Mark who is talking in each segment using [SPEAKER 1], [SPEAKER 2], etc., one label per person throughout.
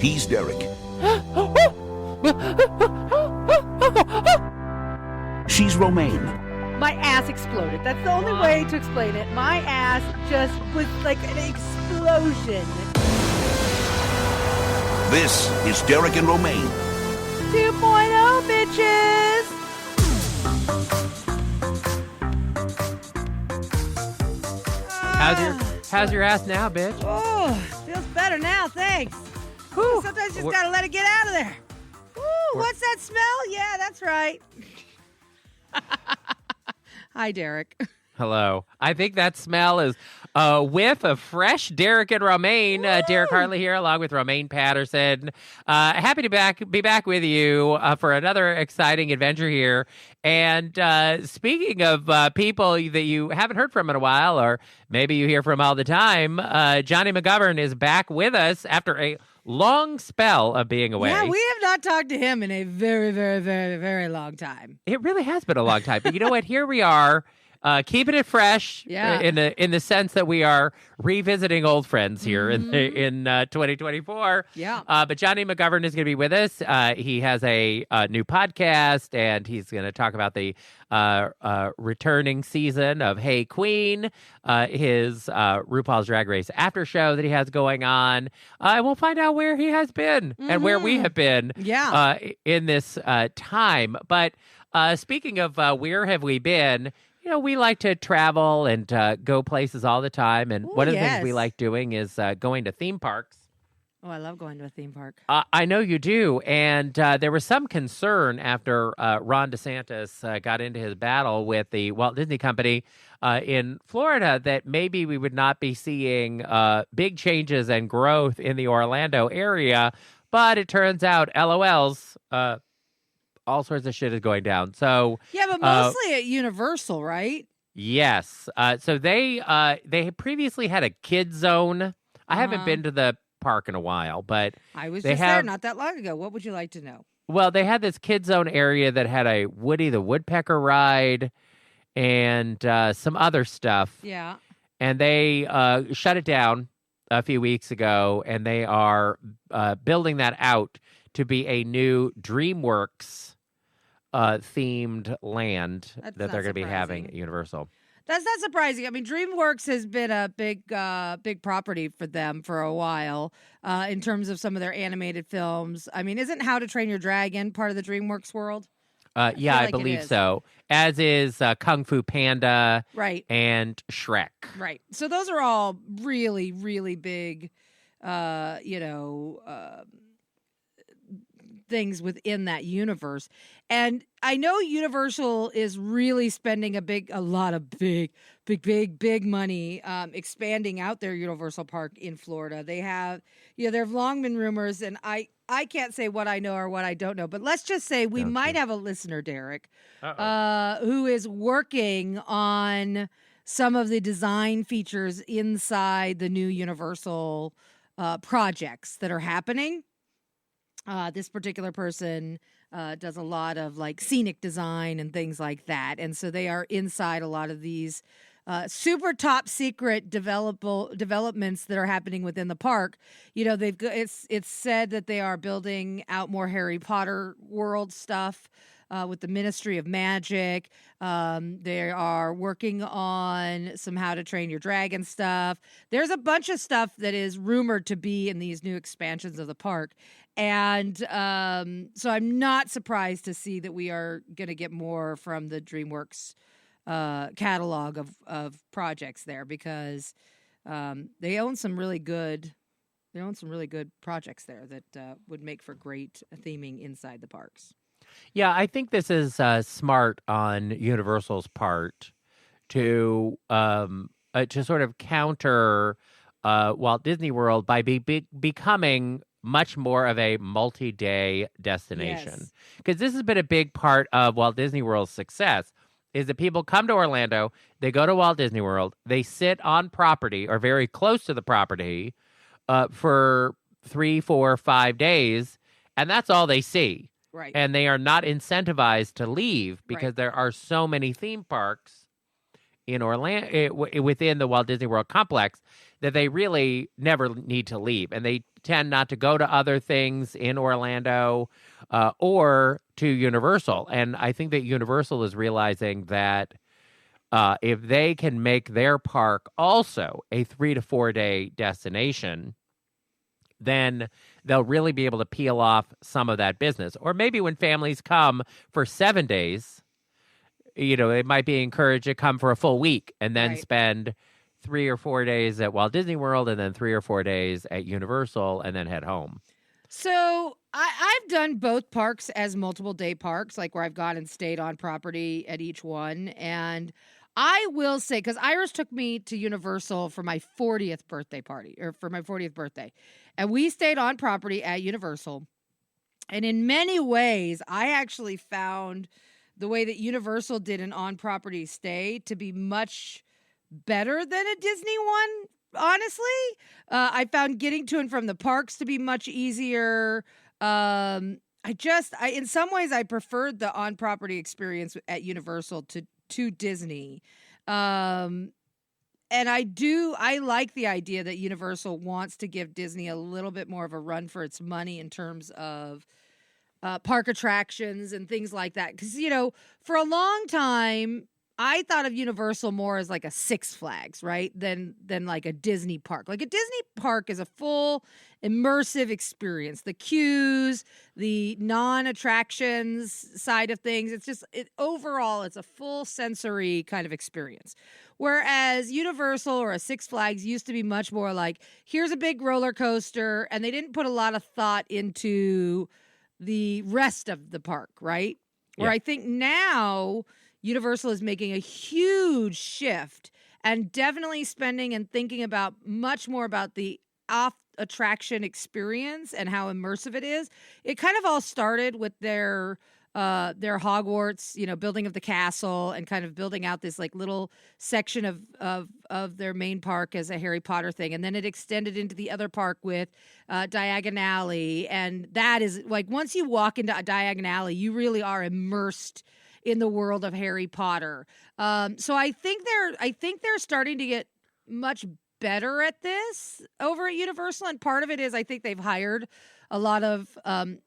[SPEAKER 1] He's Derek. She's Romaine.
[SPEAKER 2] My ass exploded. That's the only way to explain it. My ass just was like an explosion.
[SPEAKER 1] This is Derek and Romaine.
[SPEAKER 2] 2.0, bitches!
[SPEAKER 3] How's your ass now, bitch?
[SPEAKER 2] Oh, feels better now, thanks.
[SPEAKER 3] Whew.
[SPEAKER 2] Sometimes you just gotta let it get out of there. Ooh, what's that smell? Yeah, that's right. Hi, Derek.
[SPEAKER 3] Hello. I think that smell is a whiff of fresh Derek and Romaine. Derek Hartley here, along with Romaine Patterson. Happy to be back with you for another exciting adventure here. And speaking of people that you haven't heard from in a while, or maybe you hear from all the time, Jonny McGovern is back with us after a long spell of being away.
[SPEAKER 2] Yeah, we have not talked to him in a very, very, very, very long time.
[SPEAKER 3] It really has been a long time. But you know what? Here we are. Keeping it fresh, in the sense that we are revisiting old friends here in 2024.
[SPEAKER 2] Yeah.
[SPEAKER 3] But Jonny McGovern is going to be with us. He has a new podcast, and he's going to talk about the returning season of Hey Queen, his RuPaul's Drag Race after show that he has going on. And we'll find out where he has been and where we have been in this time. But speaking of where have we been, you know, we like to travel and go places all the time. And one of the things we like doing is going to theme parks.
[SPEAKER 2] Oh, I love going to a theme park.
[SPEAKER 3] I know you do. And there was some concern after Ron DeSantis got into his battle with the Walt Disney Company in Florida that maybe we would not be seeing big changes and growth in the Orlando area. But it turns out, LOLs, all sorts of shit is going down. So
[SPEAKER 2] yeah, but mostly at Universal, right?
[SPEAKER 3] Yes. So they previously had a kid zone. I haven't been to the park in a while, but
[SPEAKER 2] I was just there not that long ago. What would you like to know?
[SPEAKER 3] Well, they had this kid zone area that had a Woody the Woodpecker ride and some other stuff.
[SPEAKER 2] Yeah.
[SPEAKER 3] And they shut it down a few weeks ago, and they are building that out to be a new DreamWorks themed land that they're going to be having at Universal.
[SPEAKER 2] That's not surprising. I mean, DreamWorks has been a big property for them for a while in terms of some of their animated films. I mean, isn't How to Train Your Dragon part of the DreamWorks world?
[SPEAKER 3] Yeah, I believe so. As is Kung Fu Panda,
[SPEAKER 2] right,
[SPEAKER 3] and Shrek.
[SPEAKER 2] Right. So those are all really, really big, things within that universe. And I know Universal is really spending a lot of big money expanding out their Universal Park in Florida. They have, there have long been rumors, and I can't say what I know or what I don't know, but let's just say we might have a listener, Derek, who is working on some of the design features inside the new Universal projects that are happening. This particular person does a lot of like scenic design and things like that. And so they are inside a lot of these super top secret developments that are happening within the park. It's said that they are building out more Harry Potter world stuff with the Ministry of Magic. They are working on some How to Train Your Dragon stuff. There's a bunch of stuff that is rumored to be in these new expansions of the park. And so I'm not surprised to see that we are going to get more from the DreamWorks catalog of projects there, because they own some really good projects there that would make for great theming inside the parks.
[SPEAKER 3] Yeah, I think this is smart on Universal's part to sort of counter Walt Disney World by becoming much more of a multi-day destination. Because this has been a big part of Walt Disney World's success, is that people come to Orlando, they go to Walt Disney World, they sit on property or very close to the property for 3, 4, 5 days, and that's all they see.
[SPEAKER 2] Right.
[SPEAKER 3] And they are not incentivized to leave because there are so many theme parks in Orlando within the Walt Disney World complex that they really never need to leave. And they tend not to go to other things in Orlando or to Universal. And I think that Universal is realizing that if they can make their park also a 3 to 4 day destination, then they'll really be able to peel off some of that business. Or maybe when families come for 7 days, they might be encouraged to come for a full week and then spend 3 or 4 days at Walt Disney World and then 3 or 4 days at Universal and then head home.
[SPEAKER 2] So I've done both parks as multiple day parks, like where I've gone and stayed on property at each one. And I will say, because Iris took me to Universal for my 40th birthday party, or for my 40th birthday, and we stayed on property at Universal. And in many ways, I actually found the way that Universal did an on-property stay to be much better than a Disney one, honestly. I found getting to and from the parks to be much easier. In some ways, I preferred the on-property experience at Universal to Disney. And I like the idea that Universal wants to give Disney a little bit more of a run for its money in terms of park attractions and things like that. Because, for a long time, I thought of Universal more as like a Six Flags, right? Than like a Disney park. Like a Disney park is a full immersive experience. The queues, the non-attractions side of things. Overall, it's a full sensory kind of experience. Whereas Universal or a Six Flags used to be much more like, here's a big roller coaster, and they didn't put a lot of thought into the rest of the park, right? Where I think now Universal is making a huge shift and definitely spending and thinking about much more about the off-attraction experience and how immersive it is. It kind of all started with their Hogwarts, building of the castle and kind of building out this like little section of their main park as a Harry Potter thing. And then it extended into the other park with Diagon Alley. And that is like, once you walk into Diagon Alley, you really are immersed in the world of Harry Potter. So I think they're starting to get much better at this over at Universal. And part of it is I think they've hired a lot of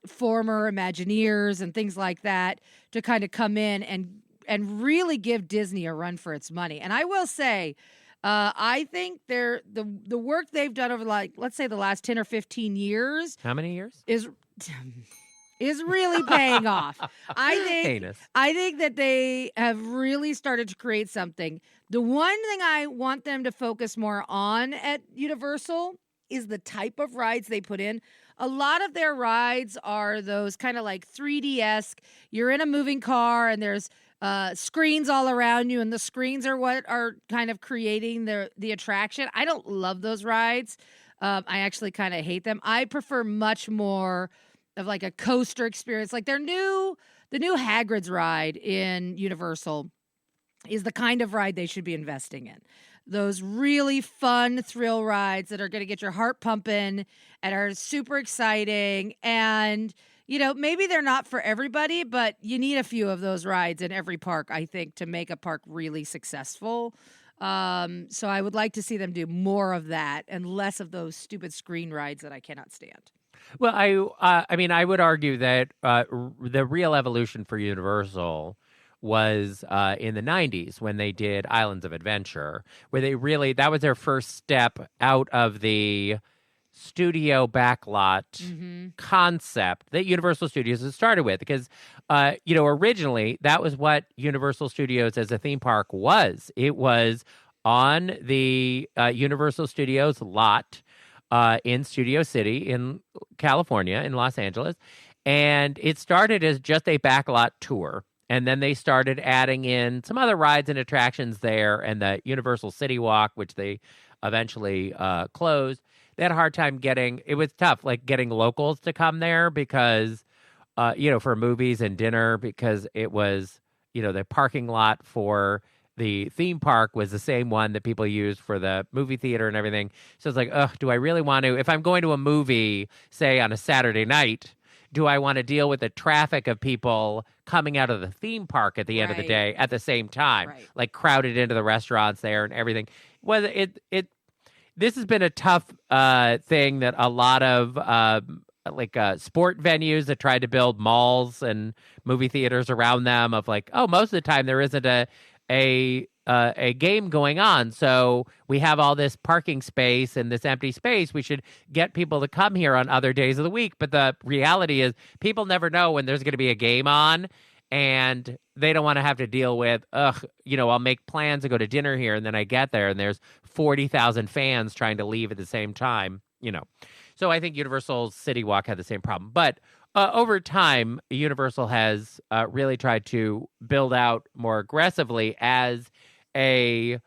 [SPEAKER 2] former Imagineers and things like that to kind of come in and really give Disney a run for its money. And I will say, I think the work they've done over let's say the last 10 or 15 years.
[SPEAKER 3] How many years?
[SPEAKER 2] Is really paying off.
[SPEAKER 3] Heinous.
[SPEAKER 2] I think that they have really started to create something. The one thing I want them to focus more on at Universal is the type of rides they put in. A lot of their rides are those kind of like 3D-esque. You're in a moving car and there's screens all around you, and the screens are what are kind of creating the attraction. I don't love those rides. I actually kind of hate them. I prefer much more of like a coaster experience. Like the new Hagrid's ride in Universal is the kind of ride they should be investing in. Those really fun thrill rides that are going to get your heart pumping and are super exciting. And, maybe they're not for everybody, but you need a few of those rides in every park, I think, to make a park really successful. So I would like to see them do more of that and less of those stupid screen rides that I cannot stand.
[SPEAKER 3] Well, I would argue that the real evolution for Universal was in the 90s when they did Islands of Adventure, where that was their first step out of the studio backlot concept that Universal Studios had started with. Because, originally that was what Universal Studios as a theme park was. It was on the Universal Studios lot in Studio City in California, in Los Angeles. And it started as just a backlot tour. And then they started adding in some other rides and attractions there, and the Universal City Walk, which they eventually closed. They had a hard time it was tough, like getting locals to come there because, for movies and dinner, because it was, the parking lot for the theme park was the same one that people used for the movie theater and everything. So it's like, do I really want to, if I'm going to a movie, say on a Saturday night, do I want to deal with the traffic of people coming out of the theme park at the end of the day at the same time, like crowded into the restaurants there and everything? Well, this has been a tough thing that a lot of sport venues that tried to build malls and movie theaters around them of like, oh, most of the time there isn't a game going on. So we have all this parking space and this empty space. We should get people to come here on other days of the week. But the reality is people never know when there's going to be a game on, and they don't want to have to deal with, I'll make plans to go to dinner here, and then I get there and there's 40,000 fans trying to leave at the same time, So I think Universal's City Walk had the same problem. But over time, Universal has really tried to build out more aggressively as a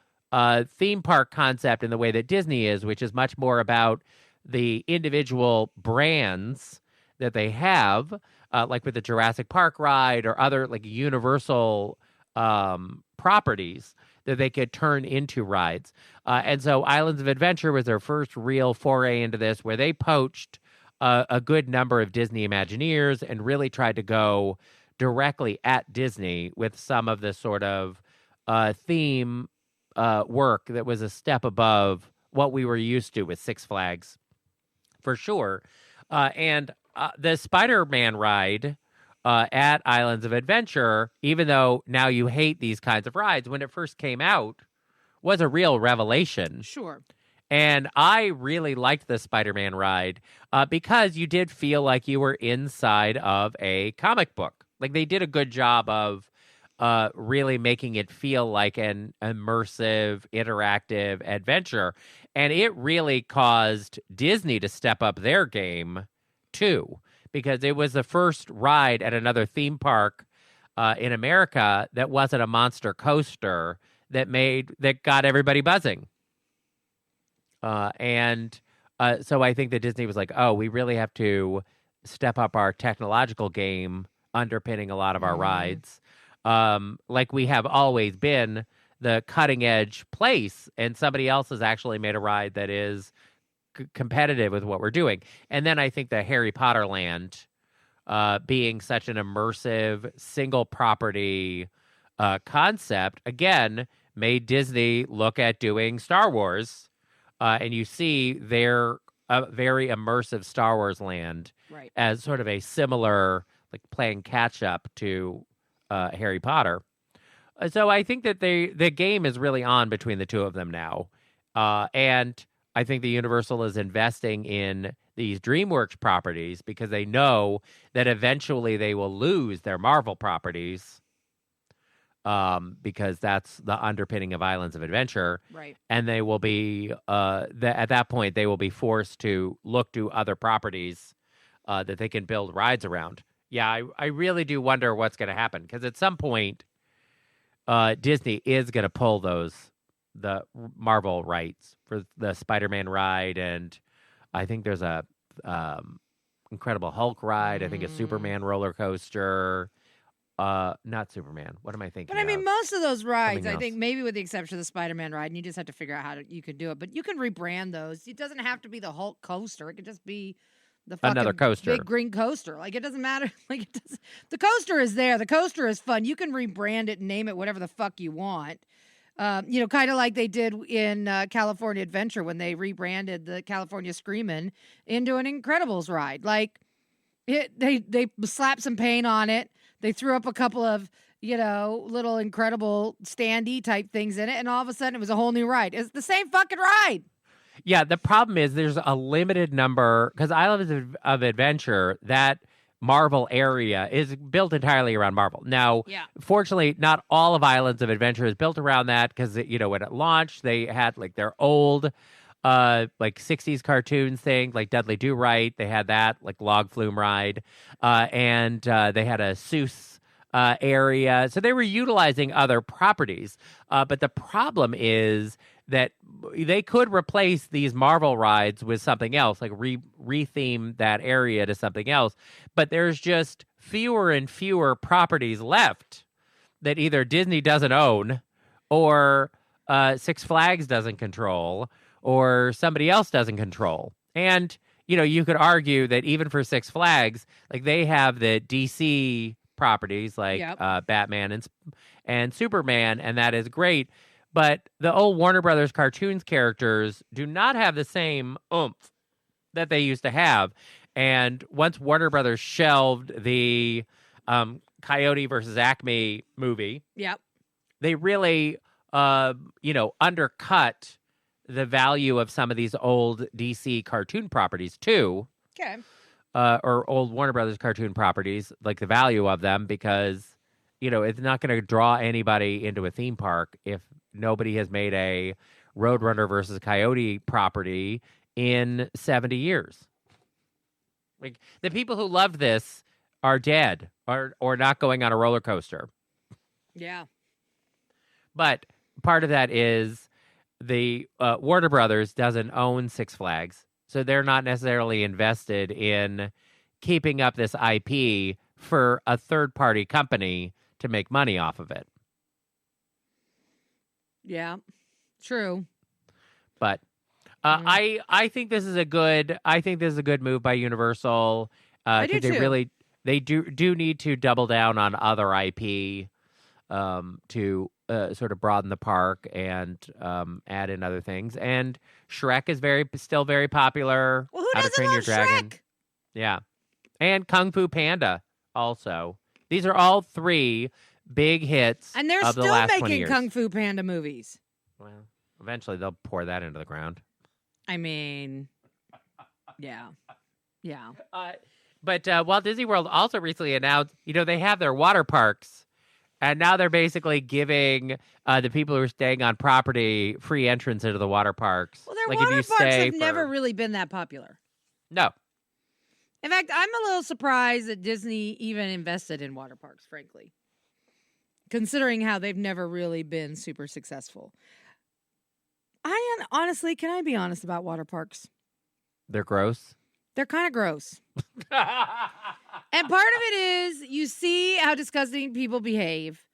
[SPEAKER 3] theme park concept in the way that Disney is, which is much more about the individual brands that they have, like with the Jurassic Park ride or other like Universal properties that they could turn into rides. And so Islands of Adventure was their first real foray into this, where they poached a good number of Disney Imagineers and really tried to go directly at Disney with some of the sort of theme work that was a step above what we were used to with Six Flags, for sure. And the Spider-Man ride at Islands of Adventure, even though now you hate these kinds of rides, when it first came out, was a real revelation.
[SPEAKER 2] Sure.
[SPEAKER 3] And I really liked the Spider-Man ride because you did feel like you were inside of a comic book. Like they did a good job of really making it feel like an immersive, interactive adventure. And it really caused Disney to step up their game, too, because it was the first ride at another theme park in America that wasn't a monster coaster that got everybody buzzing. So I think that Disney was like, oh, we really have to step up our technological game underpinning a lot of our rides. Like we have always been the cutting edge place, and somebody else has actually made a ride that is competitive with what we're doing. And then I think the Harry Potter land being such an immersive single property concept, again, made Disney look at doing Star Wars. And you see their very immersive Star Wars land as sort of a similar, like playing catch up to Harry Potter. So I think that the game is really on between the two of them now. And I think the Universal is investing in these DreamWorks properties because they know that eventually they will lose their Marvel properties because that's the underpinning of Islands of Adventure.
[SPEAKER 2] Right.
[SPEAKER 3] And they will be, at that point, they will be forced to look to other properties that they can build rides around. Yeah, I really do wonder what's going to happen because at some point, Disney is going to pull the Marvel rights for the Spider-Man ride, and I think there's a Incredible Hulk ride. I think a Superman roller coaster. Not Superman. What am I thinking?
[SPEAKER 2] But I mean, most of those rides,
[SPEAKER 3] Something
[SPEAKER 2] I think maybe with the exception of the Spider-Man ride, and you just have to figure out how you can do it. But you can rebrand those. It doesn't have to be the Hulk coaster. It could just be the fucking
[SPEAKER 3] Another coaster.
[SPEAKER 2] big green coaster. Like it doesn't matter. Like it doesn't. The coaster is there. The coaster is fun. You can rebrand it and name it whatever the fuck you want. Kind of like they did in California Adventure when they rebranded the California Screamin' into an Incredibles ride. Like they slapped some paint on it. They threw up a couple of, little incredible standee type things in it, and all of a sudden it was a whole new ride. It's the same fucking ride.
[SPEAKER 3] Yeah, the problem is there's a limited number, because Islands of Adventure, that Marvel area is built entirely around Marvel. Now, Fortunately, not all of Islands of Adventure is built around that, because, when it launched, they had, like, their old, 60s cartoons thing, like Dudley Do-Right. They had that, like, log flume ride. And they had a Seuss area. So they were utilizing other properties. But the problem is that they could replace these Marvel rides with something else, like retheme that area to something else. But there's just fewer and fewer properties left that either Disney doesn't own or Six Flags doesn't control or somebody else doesn't control. And, you could argue that even for Six Flags, like they have the DC properties like Batman and Superman, and that is great. But the old Warner Brothers cartoons characters do not have the same oomph that they used to have. And once Warner Brothers shelved the Coyote versus Acme movie,
[SPEAKER 2] Yep.
[SPEAKER 3] they really, undercut the value of some of these old DC cartoon properties too.
[SPEAKER 2] Okay.
[SPEAKER 3] Or old Warner Brothers cartoon properties, like the value of them, because, it's not going to draw anybody into a theme park if nobody has made a Roadrunner versus Coyote property in 70 years. Like, the people who loved this are dead or not going on a roller coaster.
[SPEAKER 2] Yeah.
[SPEAKER 3] But part of that is the Warner Brothers doesn't own Six Flags, so they're not necessarily invested in keeping up this IP for a third-party company to make money off of it.
[SPEAKER 2] Yeah. True.
[SPEAKER 3] But I think this is a good move by Universal.
[SPEAKER 2] I do too.
[SPEAKER 3] They do need to double down on other IP to sort of broaden the park and add in other things. And Shrek is still very popular.
[SPEAKER 2] Well, who
[SPEAKER 3] How to
[SPEAKER 2] doesn't
[SPEAKER 3] Train
[SPEAKER 2] love
[SPEAKER 3] Your Dragon.
[SPEAKER 2] Shrek?
[SPEAKER 3] Yeah, and Kung Fu Panda also. These are all three big hits,
[SPEAKER 2] And they're
[SPEAKER 3] of the
[SPEAKER 2] still
[SPEAKER 3] last 20
[SPEAKER 2] making
[SPEAKER 3] years.
[SPEAKER 2] Kung Fu Panda movies.
[SPEAKER 3] Well, eventually they'll pour that into the ground.
[SPEAKER 2] I mean, yeah. Yeah.
[SPEAKER 3] But Walt Disney World also recently announced, they have their water parks, and now they're basically giving the people who are staying on property free entrance into the water parks.
[SPEAKER 2] Well, their
[SPEAKER 3] like
[SPEAKER 2] water
[SPEAKER 3] if you
[SPEAKER 2] parks
[SPEAKER 3] stay
[SPEAKER 2] have never really been that popular.
[SPEAKER 3] No.
[SPEAKER 2] In fact, I'm a little surprised that Disney even invested in water parks, frankly, considering how they've never really been super successful. Honestly, can I be honest about water parks?
[SPEAKER 3] They're gross.
[SPEAKER 2] They're kind of gross. And part of it is you see how disgusting people behave.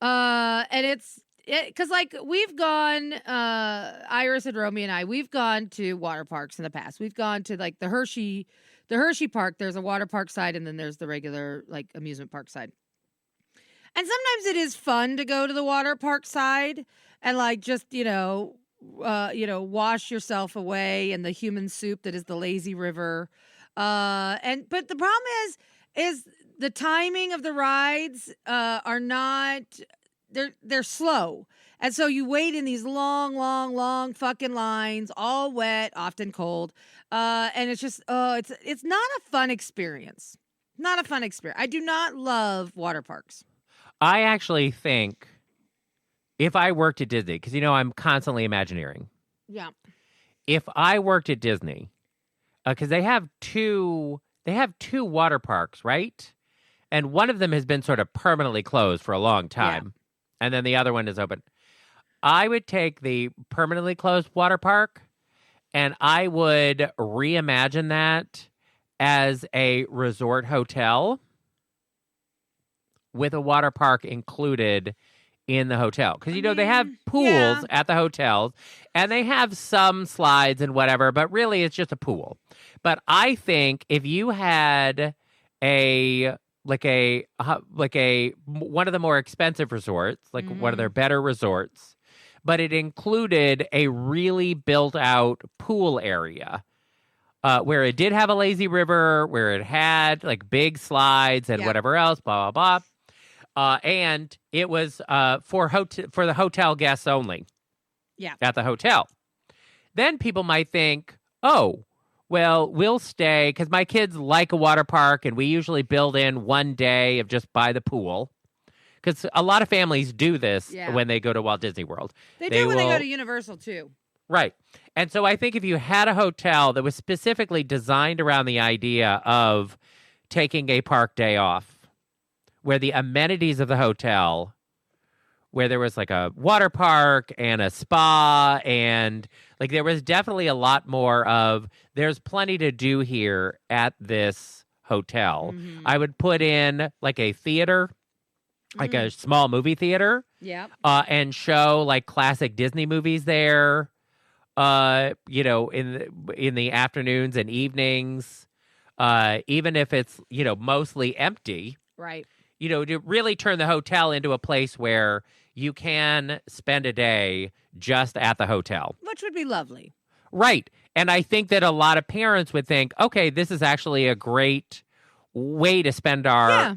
[SPEAKER 2] And it's because like we've gone, Iris and Romy and I, we've gone to water parks in the past. We've gone to like the Hershey Park. There's a water park side, and then there's the regular like amusement park side. And sometimes it is fun to go to the water park side and like just, wash yourself away in the human soup that is the lazy river. But the problem is the timing of the rides are not, they're slow. And so you wait in these long fucking lines, all wet, often cold. And it's just, it's not a fun experience. Not a fun experience. I do not love water parks.
[SPEAKER 3] I actually think if I worked at Disney, because I'm constantly Imagineering.
[SPEAKER 2] Yeah.
[SPEAKER 3] If I worked at Disney, because they have two water parks, right? And one of them has been sort of permanently closed for a long time, and then the other one is open. I would take the permanently closed water park, and I would reimagine that as a resort hotel with a water park included in the hotel. Because, they have pools at the hotels, and they have some slides and whatever, but really it's just a pool. But I think if you had one of the more expensive resorts, like one of their better resorts, but it included a really built out pool area, where it did have a lazy river, where it had like big slides and whatever else, blah, blah, blah. And it was for the hotel guests only. Yeah. At the hotel. Then people might think, oh, well, we'll stay, because my kids like a water park, and we usually build in one day of just by the pool. Because a lot of families do this when they go to Walt Disney World.
[SPEAKER 2] They do when they go to Universal, too.
[SPEAKER 3] Right. And so I think if you had a hotel that was specifically designed around the idea of taking a park day off, where the amenities of the hotel, where there was like a water park and a spa, and like there was definitely a lot more of, there's plenty to do here at this hotel. Mm-hmm. I would put in like a theater, like a small movie theater.
[SPEAKER 2] Yeah.
[SPEAKER 3] And show like classic Disney movies there, in the afternoons and evenings, even if it's, mostly empty.
[SPEAKER 2] Right.
[SPEAKER 3] to really turn the hotel into a place where you can spend a day just at the hotel.
[SPEAKER 2] Which would be lovely.
[SPEAKER 3] Right. And I think that a lot of parents would think, okay, this is actually a great way to spend our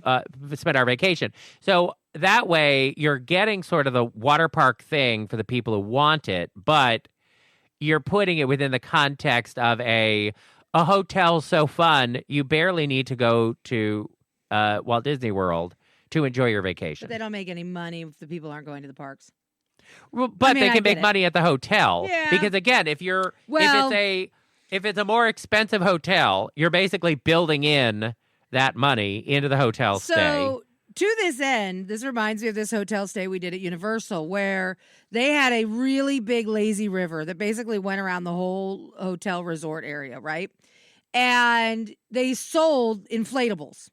[SPEAKER 3] vacation. So that way you're getting sort of the water park thing for the people who want it, but you're putting it within the context of a hotel so fun, you barely need to go to Walt Disney World to enjoy your vacation.
[SPEAKER 2] But they don't make any money if the people aren't going to the parks.
[SPEAKER 3] Well, but they can make money at the hotel.
[SPEAKER 2] Yeah.
[SPEAKER 3] Because again, if it's a more expensive hotel, you're basically building in that money into the hotel stay.
[SPEAKER 2] So to this end, this reminds me of this hotel stay we did at Universal, where they had a really big lazy river that basically went around the whole hotel resort area, right? And they sold inflatables.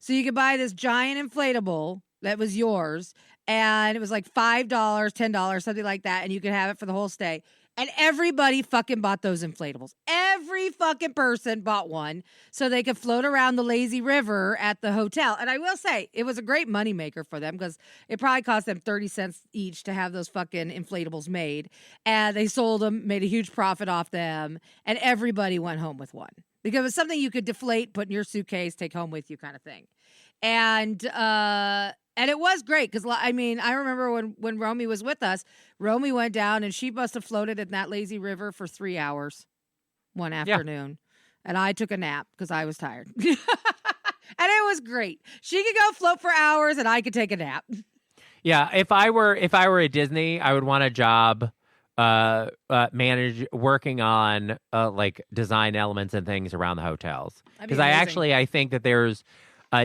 [SPEAKER 2] So you could buy this giant inflatable that was yours, and it was like $5, $10, something like that, and you could have it for the whole stay. And everybody fucking bought those inflatables. Every fucking person bought one so they could float around the lazy river at the hotel. And I will say, it was a great moneymaker for them because it probably cost them 30 cents each to have those fucking inflatables made. And they sold them, made a huge profit off them, and everybody went home with one. Because it was something you could deflate, put in your suitcase, take home with you kind of thing. And it was great because, I mean, I remember when Romy was with us, Romy went down and she must have floated in that lazy river for 3 hours one afternoon. And I took a nap because I was tired. And it was great. She could go float for hours and I could take a nap.
[SPEAKER 3] Yeah, if I were at Disney, I would want a job working on like design elements and things around the hotels. Because I think that there's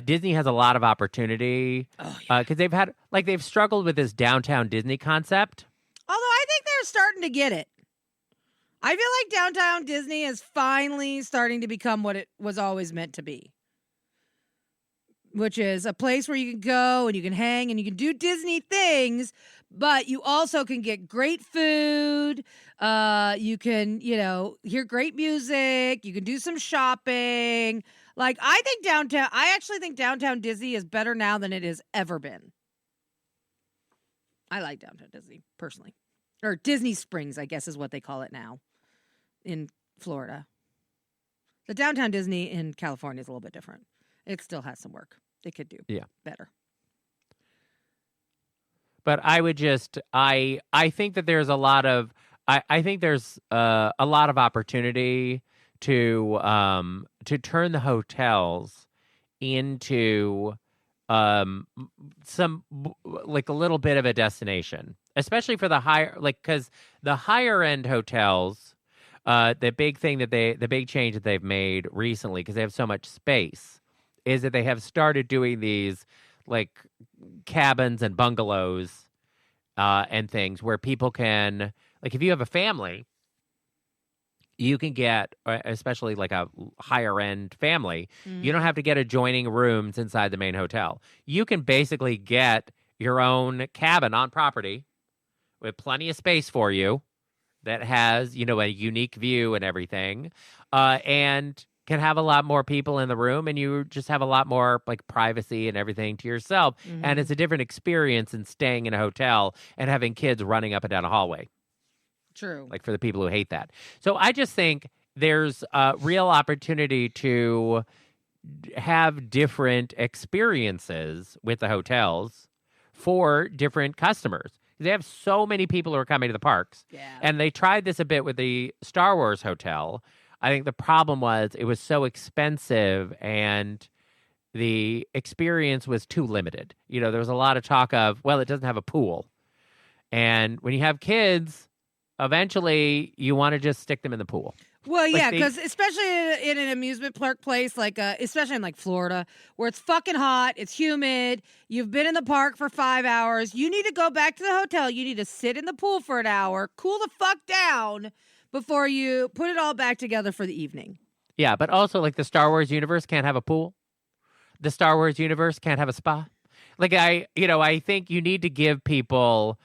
[SPEAKER 3] Disney has a lot of opportunity because they've struggled with this downtown Disney concept.
[SPEAKER 2] Although I think they're starting to get it. I feel like downtown Disney is finally starting to become what it was always meant to be, which is a place where you can go and you can hang and you can do Disney things, but you also can get great food. You can, hear great music. You can do some shopping. Like, I actually think downtown Disney is better now than it has ever been. I like downtown Disney, personally. Or Disney Springs, I guess is what they call it now in Florida. The downtown Disney in California is a little bit different. It still has some work they could do better.
[SPEAKER 3] But I would I think that there's a lot of, I think there's a lot of opportunity to turn the hotels into some like a little bit of a destination, especially for the higher, like, because the higher end hotels, the big change that they've made recently, because they have so much space, is that they have started doing these like cabins and bungalows and things where people can, like, if you have a family, you can get, especially like a higher end family, you don't have to get adjoining rooms inside the main hotel. You can basically get your own cabin on property with plenty of space for you that has, a unique view and everything, and can have a lot more people in the room, and you just have a lot more like privacy and everything to yourself. And it's a different experience than staying in a hotel and having kids running up and down a hallway.
[SPEAKER 2] True.
[SPEAKER 3] Like, for the people who hate that. So I just think there's a real opportunity to have different experiences with the hotels for different customers. They have so many people who are coming to the parks.
[SPEAKER 2] Yeah.
[SPEAKER 3] And they tried this a bit with the Star Wars hotel. I think the problem was it was so expensive and the experience was too limited. There was a lot of talk of, well, it doesn't have a pool. And when you have kids, eventually you want to just stick them in the pool.
[SPEAKER 2] Well, yeah, because especially in an amusement park place, like especially in like Florida, where it's fucking hot, it's humid, you've been in the park for 5 hours, you need to go back to the hotel, you need to sit in the pool for an hour, cool the fuck down before you put it all back together for the evening. Yeah,
[SPEAKER 3] but also, like, the Star Wars universe can't have a pool. The Star Wars universe can't have a spa. Like, I think you need to give people,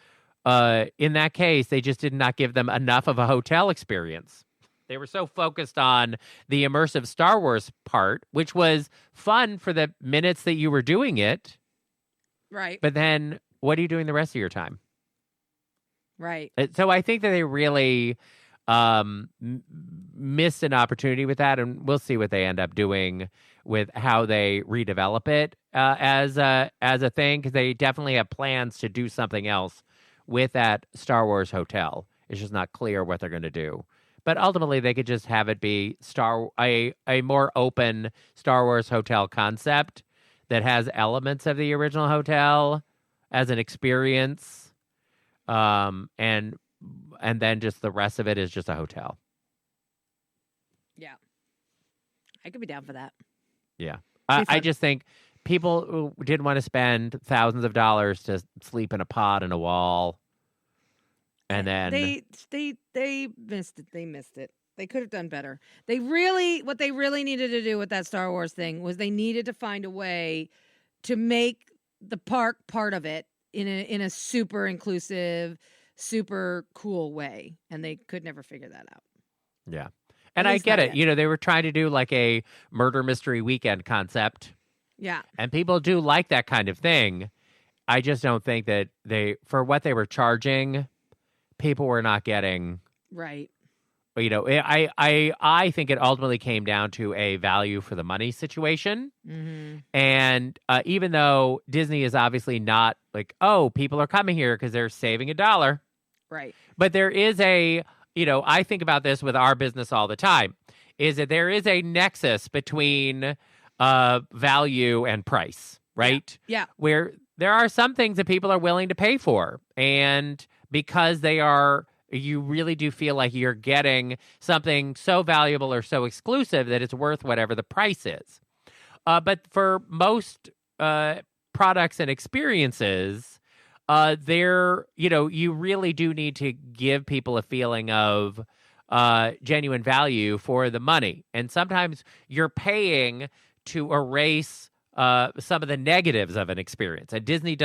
[SPEAKER 3] in that case, they just did not give them enough of a hotel experience. They were so focused on the immersive Star Wars part, which was fun for the minutes that you were doing it.
[SPEAKER 2] Right.
[SPEAKER 3] But then what are you doing the rest of your time?
[SPEAKER 2] Right.
[SPEAKER 3] So I think that they really missed an opportunity with that, and we'll see what they end up doing with how they redevelop it as a thing, because they definitely have plans to do something else with that Star Wars hotel. It's just not clear what they're going to do. But ultimately, they could just have it be a more open Star Wars hotel concept that has elements of the original hotel as an experience, and then just the rest of it is just a hotel.
[SPEAKER 2] Yeah. I could be down for that.
[SPEAKER 3] Yeah. I just think people who didn't want to spend thousands of dollars to sleep in a pod in a wall. And then
[SPEAKER 2] they missed it. They missed it. They could have done better. What they really needed to do with that Star Wars thing was they needed to find a way to make the park part of it in a super inclusive, super cool way, and they could never figure that out.
[SPEAKER 3] Yeah. And I get it. They were trying to do like a murder mystery weekend concept.
[SPEAKER 2] Yeah.
[SPEAKER 3] And people do like that kind of thing. I just don't think that for what they were charging, people were not getting.
[SPEAKER 2] Right.
[SPEAKER 3] I think it ultimately came down to a value for the money situation.
[SPEAKER 2] Mm-hmm.
[SPEAKER 3] And even though Disney is obviously not like, oh, people are coming here because they're saving $1.
[SPEAKER 2] Right.
[SPEAKER 3] But there is I think about this with our business all the time, is that there is a nexus between value and price, right?
[SPEAKER 2] Yeah.
[SPEAKER 3] Where there are some things that people are willing to pay for. And because you really do feel like you're getting something so valuable or so exclusive that it's worth whatever the price is. But for most products and experiences, you really do need to give people a feeling of genuine value for the money. And sometimes you're paying to erase some of the negatives of an experience. And Disney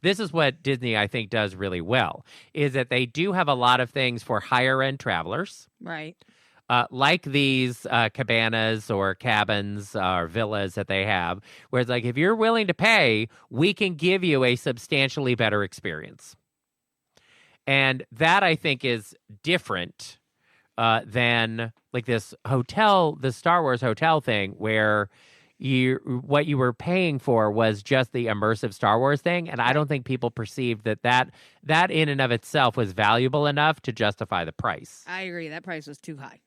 [SPEAKER 3] this is what Disney, I think, does really well, is that they do have a lot of things for higher end travelers.
[SPEAKER 2] Right.
[SPEAKER 3] Like these cabanas or cabins or villas that they have, where it's like, if you're willing to pay, we can give you a substantially better experience. And that, I think, is different than like this hotel, the Star Wars hotel thing, where what you were paying for was just the immersive Star Wars thing. And I don't think people perceived that in and of itself was valuable enough to justify the price.
[SPEAKER 2] I agree. That price was too high.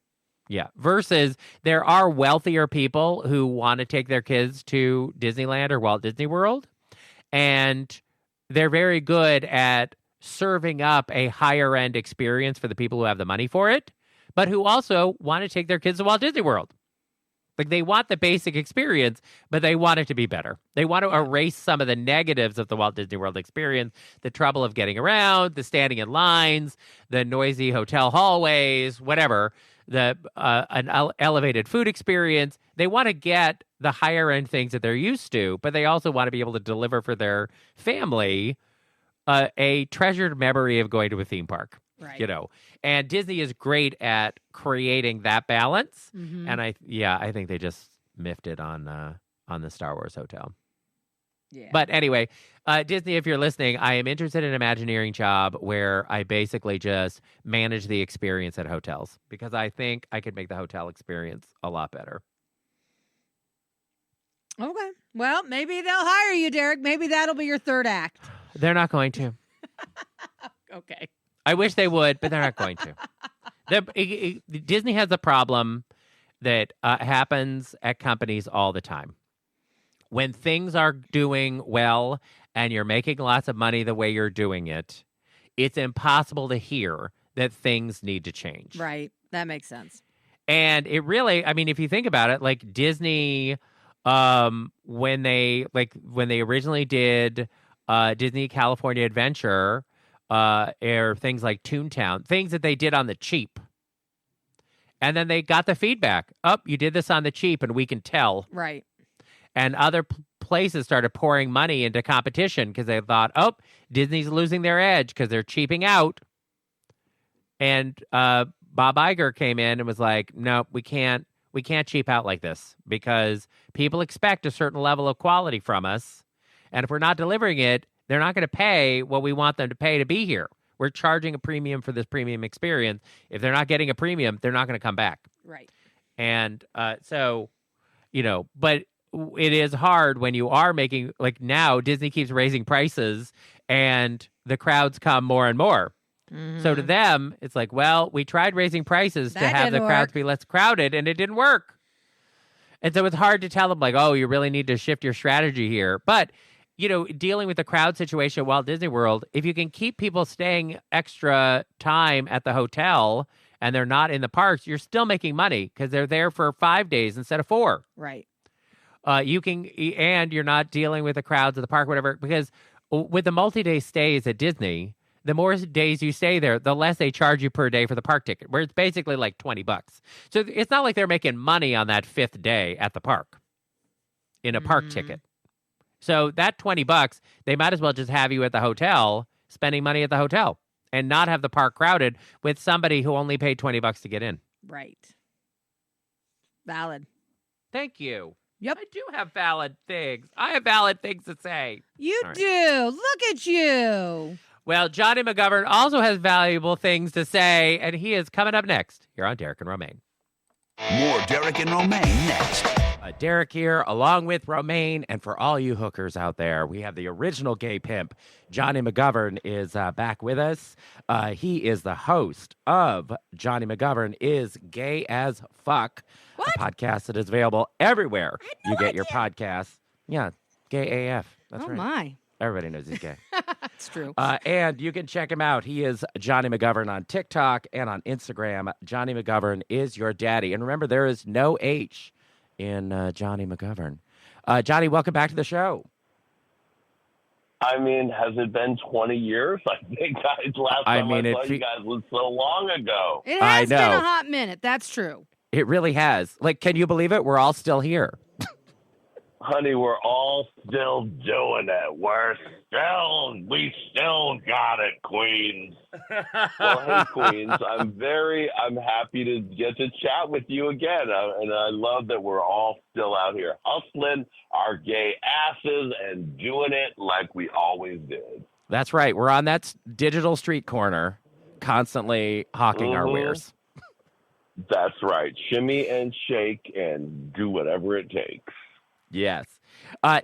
[SPEAKER 3] Yeah. Versus there are wealthier people who want to take their kids to Disneyland or Walt Disney World. And they're very good at serving up a higher end experience for the people who have the money for it, but who also want to take their kids to Walt Disney World. Like, they want the basic experience, but they want it to be better. They want to erase some of the negatives of the Walt Disney World experience, the trouble of getting around, the standing in lines, the noisy hotel hallways, whatever, an elevated food experience. They want to get the higher end things that they're used to, but they also want to be able to deliver for their family a treasured memory of going to a theme park.
[SPEAKER 2] Right.
[SPEAKER 3] And Disney is great at creating that balance.
[SPEAKER 2] Mm-hmm.
[SPEAKER 3] And I think they just miffed it on the Star Wars hotel.
[SPEAKER 2] Yeah.
[SPEAKER 3] But anyway, Disney, if you're listening, I am interested in an Imagineering job where I basically just manage the experience at hotels, because I think I could make the hotel experience a lot better.
[SPEAKER 2] Okay. Well, maybe they'll hire you, Derek. Maybe that'll be your third act.
[SPEAKER 3] They're not going to.
[SPEAKER 2] Okay.
[SPEAKER 3] I wish they would, but they're not going to. Disney has a problem that happens at companies all the time. When things are doing well and you're making lots of money the way you're doing it, it's impossible to hear that things need to change.
[SPEAKER 2] Right. That makes sense.
[SPEAKER 3] And it really, I mean, if you think about it, like Disney, when they originally did Disney California Adventure, or things like Toontown, things that they did on the cheap. And then they got the feedback. Oh, you did this on the cheap, and we can tell.
[SPEAKER 2] Right.
[SPEAKER 3] And other places started pouring money into competition because they thought, oh, Disney's losing their edge because they're cheaping out. And Bob Iger came in and was like, no, we can't cheap out like this, because people expect a certain level of quality from us. And if we're not delivering it, they're not going to pay what we want them to pay to be here. We're charging a premium for this premium experience. If they're not getting a premium, they're not going to come back.
[SPEAKER 2] Right.
[SPEAKER 3] And so, but it is hard when you are making, like now, Disney keeps raising prices and the crowds come more and more. So to them, it's like, well, we tried raising prices to have the crowds be less crowded, and it didn't work. And so it's hard to tell them, like, oh, you really need to shift your strategy here. But, dealing with the crowd situation at Walt Disney World, if you can keep people staying extra time at the hotel and they're not in the parks, you're still making money because they're there for 5 days instead of 4.
[SPEAKER 2] Right.
[SPEAKER 3] And you're not dealing with the crowds at the park, whatever, because with the multi-day stays at Disney, the more days you stay there, the less they charge you per day for the park ticket, where it's basically like $20. So it's not like they're making money on that 5th day at the park in a park ticket. So that $20, they might as well just have you at the hotel, spending money at the hotel, and not have the park crowded with somebody who only paid $20 to get in.
[SPEAKER 2] Right. Valid.
[SPEAKER 3] Thank you.
[SPEAKER 2] Yep.
[SPEAKER 3] I do have valid things. I have valid things to say.
[SPEAKER 2] You do. Look at you.
[SPEAKER 3] Well, Jonny McGovern also has valuable things to say, and he is coming up next here on Derek and Romaine.
[SPEAKER 1] More Derek and Romaine next.
[SPEAKER 3] Derek here, along with Romaine, and for all you hookers out there, we have the original gay pimp. Jonny McGovern is back with us. He is the host of Jonny McGovern is Gay as Fuck, a podcast that is available everywhere you get your podcasts. Yeah, GayAF. That's right.
[SPEAKER 2] Oh, my.
[SPEAKER 3] Everybody knows he's gay.
[SPEAKER 2] It's true.
[SPEAKER 3] And you can check him out. He is Jonny McGovern on TikTok and on Instagram. Jonny McGovern is your daddy. And remember, there is no H in Jonny McGovern. Jonny, welcome back to the show.
[SPEAKER 4] I mean, has it been 20 years? I think last time I saw you guys was so long ago.
[SPEAKER 2] It has been a hot minute. That's true.
[SPEAKER 3] It really has. Like, can you believe it? We're all still here.
[SPEAKER 4] Honey, we're all still doing it. We still got it, Queens. Well, hey, Queens, I'm happy to get to chat with you again. And I love that we're all still out here hustling our gay asses and doing it like we always did.
[SPEAKER 3] That's right. We're on that digital street corner, constantly hawking our wares.
[SPEAKER 4] That's right. Shimmy and shake and do whatever it takes.
[SPEAKER 3] Yes.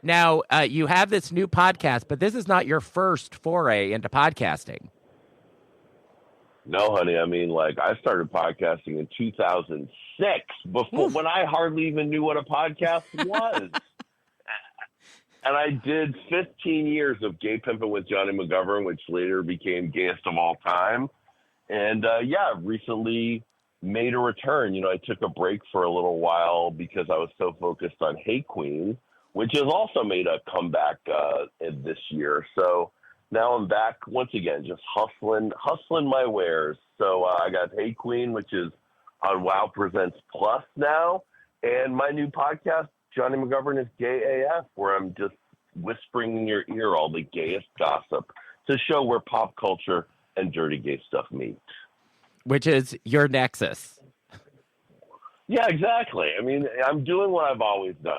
[SPEAKER 3] Now, you have this new podcast, but this is not your first foray into podcasting.
[SPEAKER 4] No, honey. I mean, I started podcasting in 2006, when I hardly even knew what a podcast was. And I did 15 years of Gay Pimpin' with Jonny McGovern, which later became Gayest of All Time. And, recently made a return. I took a break for a little while because I was so focused on Hey Queen, which has also made a comeback this year. So now I'm back once again, just hustling my wares. So I got Hey Queen, which is on Wow Presents Plus now, and my new podcast, Jonny McGovern is GayAF, where I'm just whispering in your ear all the gayest gossip to show where pop culture and dirty gay stuff meet.
[SPEAKER 3] Which is your nexus.
[SPEAKER 4] Yeah, exactly. I mean, I'm doing what I've always done.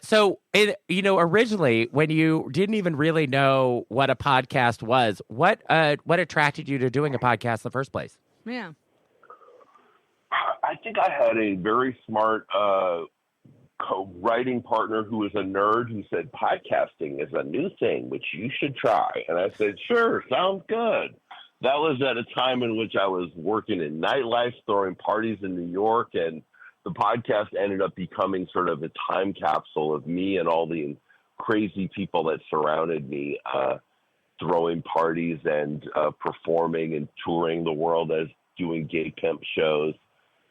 [SPEAKER 3] So, originally, when you didn't even really know what a podcast was, what attracted you to doing a podcast in the first place?
[SPEAKER 2] Yeah.
[SPEAKER 4] I think I had a very smart writing partner who was a nerd who said, podcasting is a new thing, which you should try. And I said, sure, sounds good. That was at a time in which I was working in nightlife, throwing parties in New York, and the podcast ended up becoming sort of a time capsule of me and all the crazy people that surrounded me, throwing parties and performing and touring the world as doing gay pimp shows.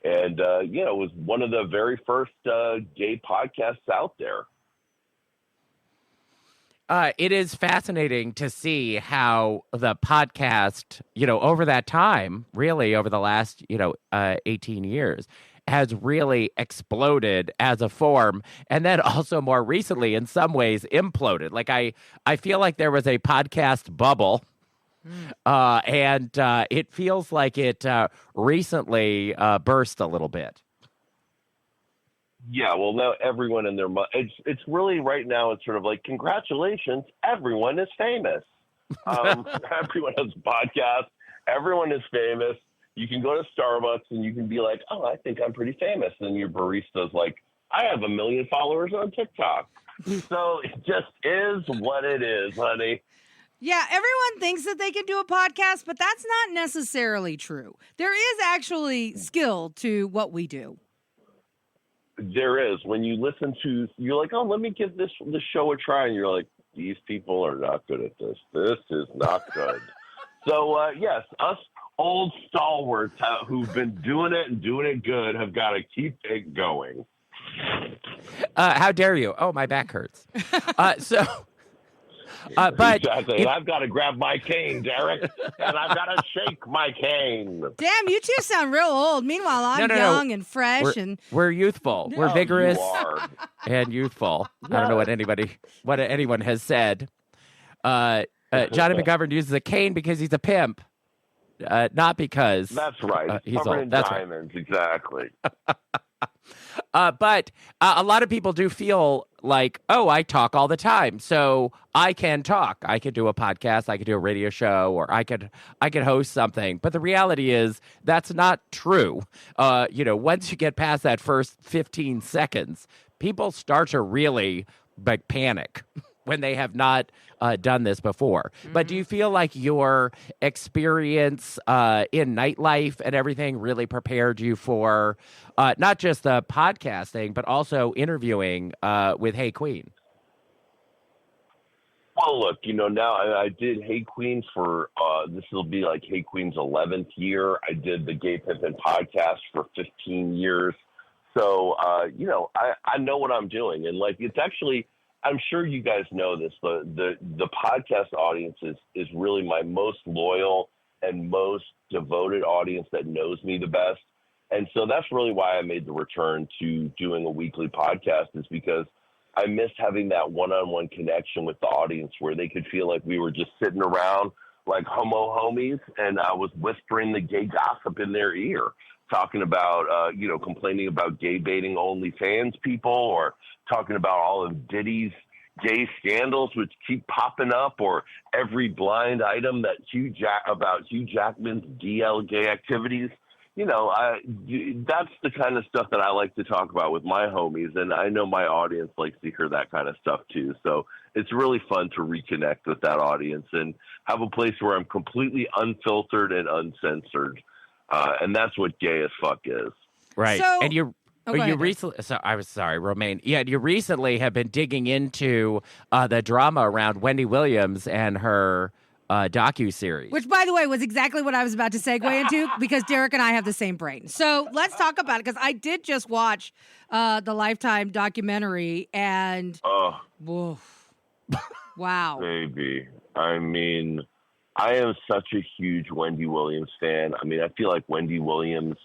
[SPEAKER 4] And, it was one of the very first gay podcasts out there.
[SPEAKER 3] It is fascinating to see how the podcast, over that time, really over the last, 18 years, has really exploded as a form. And then also more recently, in some ways, imploded. Like I feel like there was a podcast bubble. And it feels like it recently burst a little bit.
[SPEAKER 4] Yeah, well, now everyone in their it's really right now. It's sort of like congratulations, everyone is famous. Everyone has a podcast. Everyone is famous. You can go to Starbucks and you can be like, oh, I think I'm pretty famous, and your barista's like, I have 1 million followers on TikTok. So it just is what it is, honey.
[SPEAKER 2] Yeah, everyone thinks that they can do a podcast, but that's not necessarily true. There is actually skill to what we do.
[SPEAKER 4] There is. When you listen to, you're like, oh, let me give this show a try, and you're like, these people are not good at this. This is not good. So yes, us old stalwarts who've been doing it and doing it good have got to keep it going.
[SPEAKER 3] How dare you? Oh, my back hurts. But
[SPEAKER 4] exactly. And I've got to grab my cane, Derek, and I've got to shake my cane.
[SPEAKER 2] Damn, you two sound real old. Meanwhile, I'm young and fresh, and
[SPEAKER 3] we're youthful. We're vigorous and youthful.
[SPEAKER 4] Yeah.
[SPEAKER 3] I don't know what anyone has said. Jonny McGovern uses a cane because he's a pimp, not because
[SPEAKER 4] that's right.
[SPEAKER 3] He's
[SPEAKER 4] covered
[SPEAKER 3] old.
[SPEAKER 4] in
[SPEAKER 3] That's
[SPEAKER 4] diamonds, right. Exactly.
[SPEAKER 3] But a lot of people do feel like, oh, I talk all the time, so I can talk. I could do a podcast, I could do a radio show, or I could host something. But the reality is that's not true. Once you get past that first 15 seconds, people start to really panic when they have not done this before. Mm-hmm. But do you feel like your experience in nightlife and everything really prepared you for not just the podcasting, but also interviewing with Hey Queen?
[SPEAKER 4] Well, look, now I did Hey Queen for, this will be like Hey Queen's 11th year. I did the Gay Pimpin' podcast for 15 years. So, I know what I'm doing. And it's actually, I'm sure you guys know this, the podcast audience is really my most loyal and most devoted audience that knows me the best. And so that's really why I made the return to doing a weekly podcast, is because I missed having that one-on-one connection with the audience where they could feel like we were just sitting around like homo homies, and I was whispering the gay gossip in their ear, talking about, complaining about gay baiting OnlyFans people, or talking about all of Diddy's gay scandals, which keep popping up, or every blind item that about Hugh Jackman's DL gay activities. That's the kind of stuff that I like to talk about with my homies, and I know my audience likes to hear that kind of stuff too. So it's really fun to reconnect with that audience and have a place where I'm completely unfiltered and uncensored. And that's what Gay as Fuck is.
[SPEAKER 3] Right.
[SPEAKER 2] So,
[SPEAKER 3] and you recently, I was sorry, Romaine. Yeah, you recently have been digging into the drama around Wendy Williams and her docuseries.
[SPEAKER 2] Which, by the way, was exactly what I was about to segue into, because Derek and I have the same brain. So let's talk about it, because I did just watch the Lifetime documentary, and whoa, wow.
[SPEAKER 4] Baby. I mean, I am such a huge Wendy Williams fan. I mean, I feel like Wendy Williams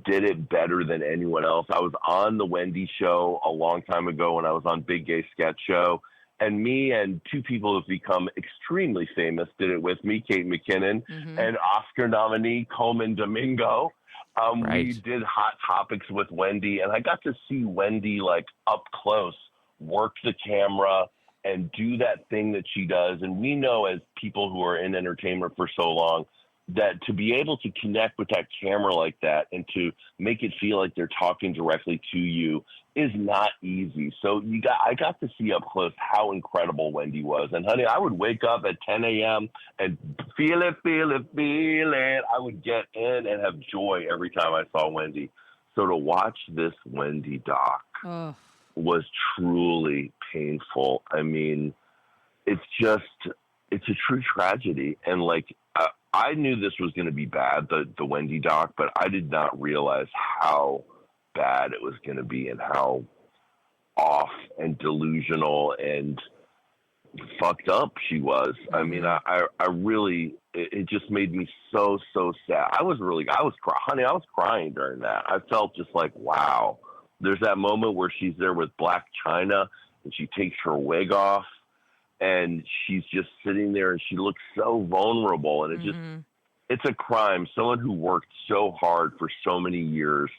[SPEAKER 4] did it better than anyone else. I was on the Wendy show a long time ago when I was on Big Gay Sketch Show, and me and two people who have become extremely famous did it with me, Kate McKinnon, and Oscar nominee Coleman Domingo.
[SPEAKER 3] Right.
[SPEAKER 4] We did Hot Topics with Wendy, and I got to see Wendy up close, work the camera, and do that thing that she does. And we know, as people who are in entertainment for so long, that to be able to connect with that camera like that and to make it feel like they're talking directly to you is not easy. So I got to see up close how incredible Wendy was. And honey, I would wake up at 10 a.m. and feel it. I would get in and have joy every time I saw Wendy. So to watch this Wendy doc was truly painful. I mean, it's a true tragedy. And I knew this was going to be bad, the Wendy doc, but I did not realize how bad it was going to be and how off and delusional and fucked up she was. I mean, I really, it just made me so sad. I was crying during that. I felt just like, wow. There's that moment where she's there with Black China and she takes her wig off, and she's just sitting there and she looks so vulnerable. And it's a crime. Someone who worked so hard for so many years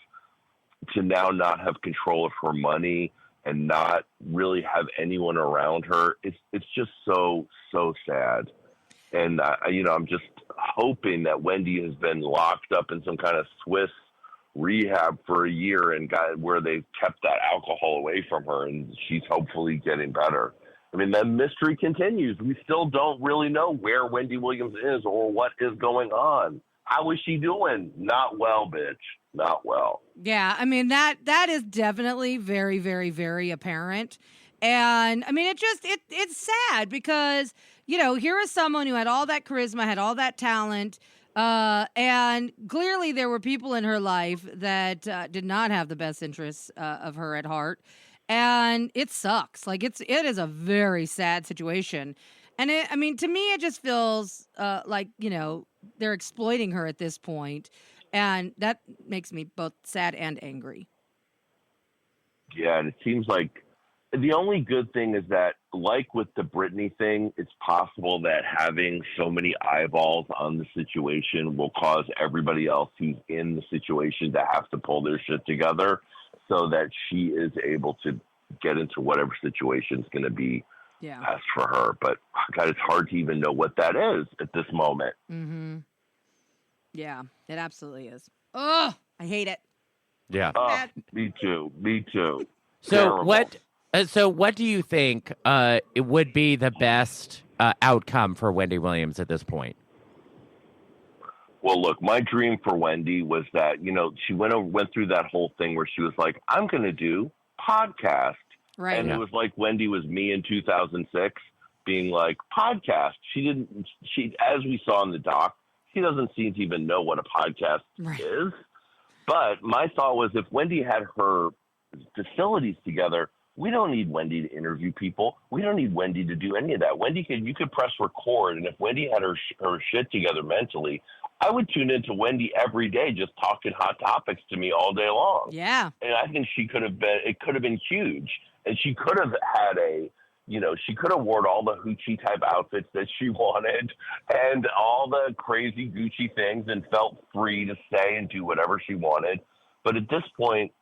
[SPEAKER 4] to now not have control of her money and not really have anyone around her, it's just so sad. And I'm just hoping that Wendy has been locked up in some kind of Swiss rehab for a year and got where they've kept that alcohol away from her, and she's hopefully getting better. I mean, that mystery continues. We still don't really know where Wendy Williams is or what is going on. How is she doing? Not well, bitch. Not well.
[SPEAKER 2] Yeah, I mean, that is definitely very, very, very apparent. And I mean, it's sad because, here is someone who had all that charisma, had all that talent, and clearly there were people in her life that did not have the best interests of her at heart. And it sucks. Like, it is a very sad situation. And to me, it just feels like, they're exploiting her at this point. And that makes me both sad and angry.
[SPEAKER 4] Yeah, and it seems like the only good thing is that, like with the Britney thing, it's possible that having so many eyeballs on the situation will cause everybody else who's in the situation to have to pull their shit together so that she is able to get into whatever situation is going to be best for her. But, God, it's hard to even know what that is at this moment.
[SPEAKER 2] Mm-hmm. Yeah, it absolutely is. Oh, I hate it.
[SPEAKER 3] Yeah.
[SPEAKER 4] Me too.
[SPEAKER 3] So what do you think it would be the best outcome for Wendy Williams at this point?
[SPEAKER 4] Well, look, my dream for Wendy was that, she went through that whole thing where she was like, I'm going to do podcast.
[SPEAKER 2] Right.
[SPEAKER 4] And it was like Wendy was me in 2006 being like, podcast. She, as we saw in the doc, she doesn't seem to even know what a podcast is. But my thought was, if Wendy had her facilities together, we don't need Wendy to interview people. We don't need Wendy to do any of that. You could press record, and if Wendy had her shit together mentally, I would tune into Wendy every day just talking hot topics to me all day long.
[SPEAKER 2] Yeah.
[SPEAKER 4] And I think it could have been huge. And she could have had she could have worn all the Hoochie type outfits that she wanted and all the crazy Gucci things and felt free to say and do whatever she wanted. But at this point,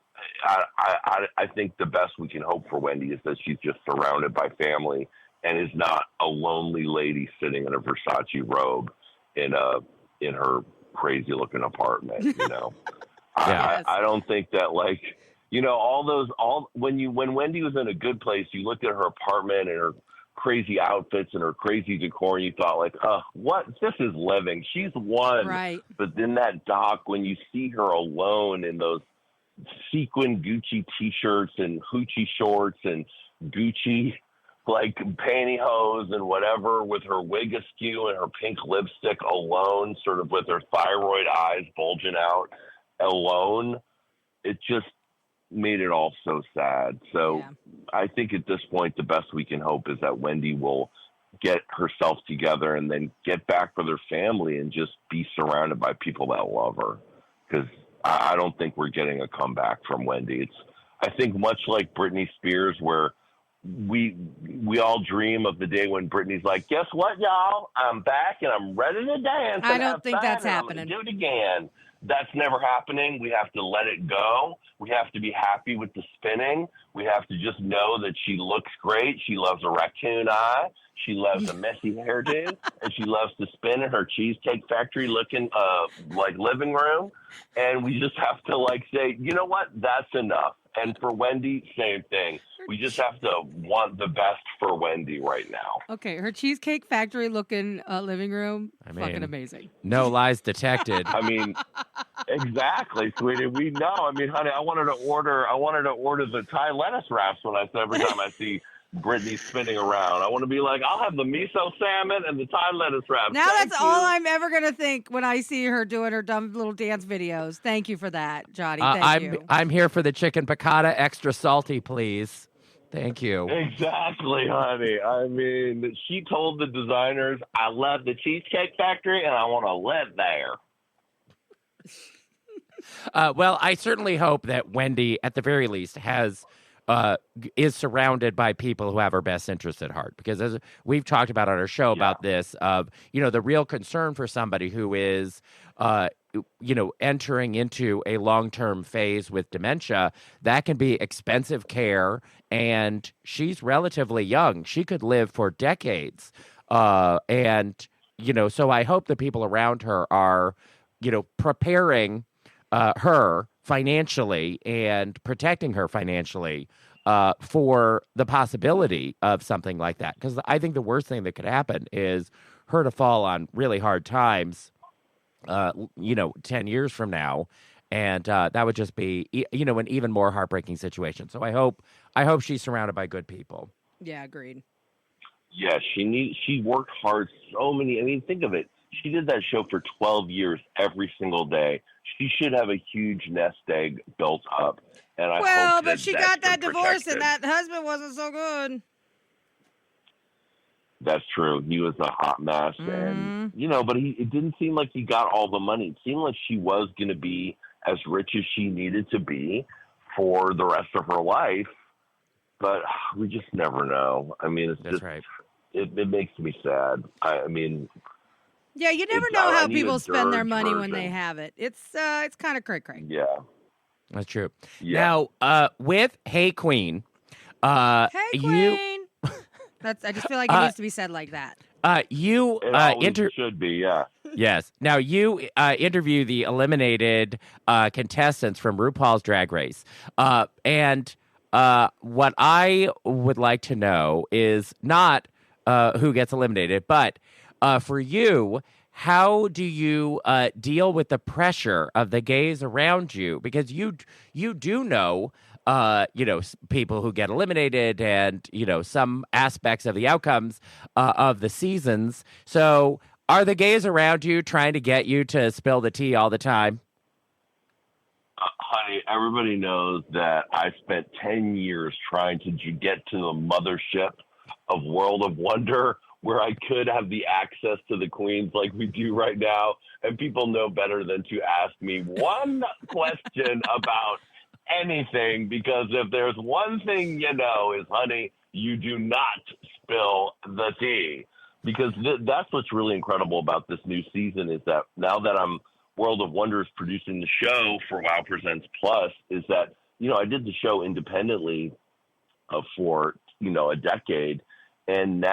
[SPEAKER 4] I think the best we can hope for Wendy is that she's just surrounded by family and is not a lonely lady sitting in a Versace robe in her crazy looking apartment.
[SPEAKER 3] Yeah.
[SPEAKER 4] I don't think that when Wendy was in a good place, you looked at her apartment and her crazy outfits and her crazy decor, and you thought like, what? This is living. She's won.
[SPEAKER 2] Right.
[SPEAKER 4] But then that doc, when you see her alone in those sequin Gucci t-shirts and Hoochie shorts and Gucci like pantyhose and whatever, with her wig askew and her pink lipstick alone, sort of with her thyroid eyes bulging out alone, it just made it all so sad. So I think at this point, the best we can hope is that Wendy will get herself together and then get back with her family and just be surrounded by people that love her. Because I don't think we're getting a comeback from Wendy. I think much like Britney Spears, where we all dream of the day when Britney's like, guess what, y'all? I'm back and I'm ready to dance.
[SPEAKER 2] I don't think that's happening.
[SPEAKER 4] I'm gonna do it again. That's never happening. We have to let it go. We have to be happy with the spinning. We have to just know that she looks great. She loves a raccoon eye. She loves a messy hairdo, and she loves to spin in her Cheesecake Factory looking like living room. And we just have to say, you know what? That's enough. And for Wendy, same thing. We just have to want the best for Wendy right now.
[SPEAKER 2] Okay, her Cheesecake Factory looking living room, fucking amazing.
[SPEAKER 3] No lies detected.
[SPEAKER 4] I mean, exactly, sweetie. We know. I mean, honey, I wanted to order the Thai lettuce wraps every time I see Britney spinning around. I want to be like, I'll have the miso salmon and the Thai lettuce wraps.
[SPEAKER 2] Now that's all I'm ever going to think when I see her doing her dumb little dance videos. Thank you for that, Johnny. Thank you.
[SPEAKER 3] I'm here for the chicken piccata, extra salty, please. Thank you.
[SPEAKER 4] Exactly, honey. I mean, she told the designers, I love the Cheesecake Factory and I want to live there.
[SPEAKER 3] Well, I certainly hope that Wendy, at the very least, is surrounded by people who have her best interests at heart. Because as we've talked about on our show about this, the real concern for somebody who is entering into a long-term phase with dementia, that can be expensive care, and she's relatively young. She could live for decades. So I hope the people around her are, preparing her financially and protecting her financially for the possibility of something like that. Because I think the worst thing that could happen is her to fall on really hard times, 10 years from now. And that would just be, an even more heartbreaking situation. So I hope she's surrounded by good people.
[SPEAKER 2] Yeah, agreed.
[SPEAKER 4] Yeah, she worked hard think of it. She did that show for 12 years every single day. She should have a huge nest egg built up. And I hope
[SPEAKER 2] but she got that divorce
[SPEAKER 4] protected.
[SPEAKER 2] and that husband wasn't so good.
[SPEAKER 4] That's true. He was a hot mess. And, but it didn't seem like he got all the money. It seemed like she was going to be as rich as she needed to be for the rest of her life. But we just never know. I mean,
[SPEAKER 3] That's right.
[SPEAKER 4] It makes me sad.
[SPEAKER 2] Yeah, you never know how people spend their money
[SPEAKER 4] version.
[SPEAKER 2] when they have it. It's kind of cray-cray.
[SPEAKER 4] Yeah.
[SPEAKER 3] That's true.
[SPEAKER 4] Yeah.
[SPEAKER 3] Now, with Hey Queen,
[SPEAKER 2] Hey Queen. I just feel like it needs to be said like that.
[SPEAKER 3] You
[SPEAKER 4] should be, yeah.
[SPEAKER 3] Yes. Now you interview the eliminated contestants from RuPaul's Drag Race, and what I would like to know is not who gets eliminated, but for you, how do you deal with the pressure of the gays around you? Because you do know, people who get eliminated and, some aspects of the outcomes of the seasons. So are the gays around you trying to get you to spill the tea all the time?
[SPEAKER 4] Honey, everybody knows that I spent 10 years trying to get to the mothership of World of Wonder, where I could have the access to the queens like we do right now. And people know better than to ask me one question about anything, because if there's one thing is, honey, you do not spill the tea. Because that's what's really incredible about this new season, is that now that World of Wonder is producing the show for WoW Presents Plus, is that, I did the show independently for, a decade. And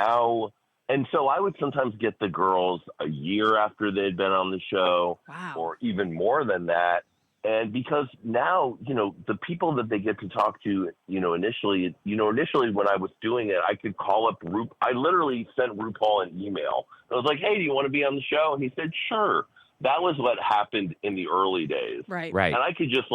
[SPEAKER 4] so I would sometimes get the girls a year after they'd been on the show,
[SPEAKER 2] wow,
[SPEAKER 4] or even more than that. And because now, the people that they get to talk to, initially when I was doing it, I could call up I literally sent RuPaul an email. I was like, hey, do you want to be on the show? And he said, sure. That was what happened in the early days.
[SPEAKER 2] Right.
[SPEAKER 3] Right.
[SPEAKER 4] And I could just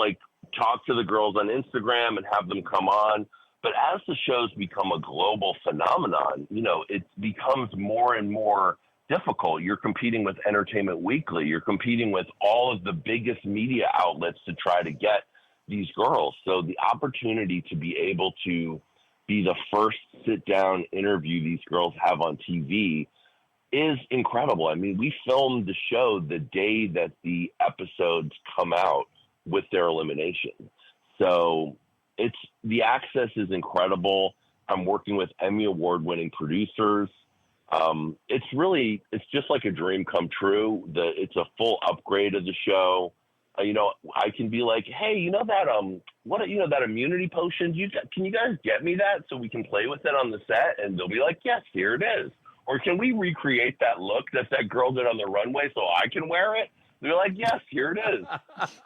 [SPEAKER 4] talk to the girls on Instagram and have them come on. But as the shows become a global phenomenon, it becomes more and more difficult. You're competing with Entertainment Weekly. You're competing with all of the biggest media outlets to try to get these girls. So the opportunity to be able to be the first sit-down interview these girls have on TV is incredible. I mean, we filmed the show the day that the episodes come out with their elimination. So the access is incredible. I'm working with Emmy Award-winning producers. It's just like a dream come true. It's a full upgrade of the show. I can be like, hey, that immunity potion? Can you guys get me that so we can play with it on the set? And they'll be like, yes, here it is. Or can we recreate that look that girl did on the runway so I can wear it? They're like, yes, here it is.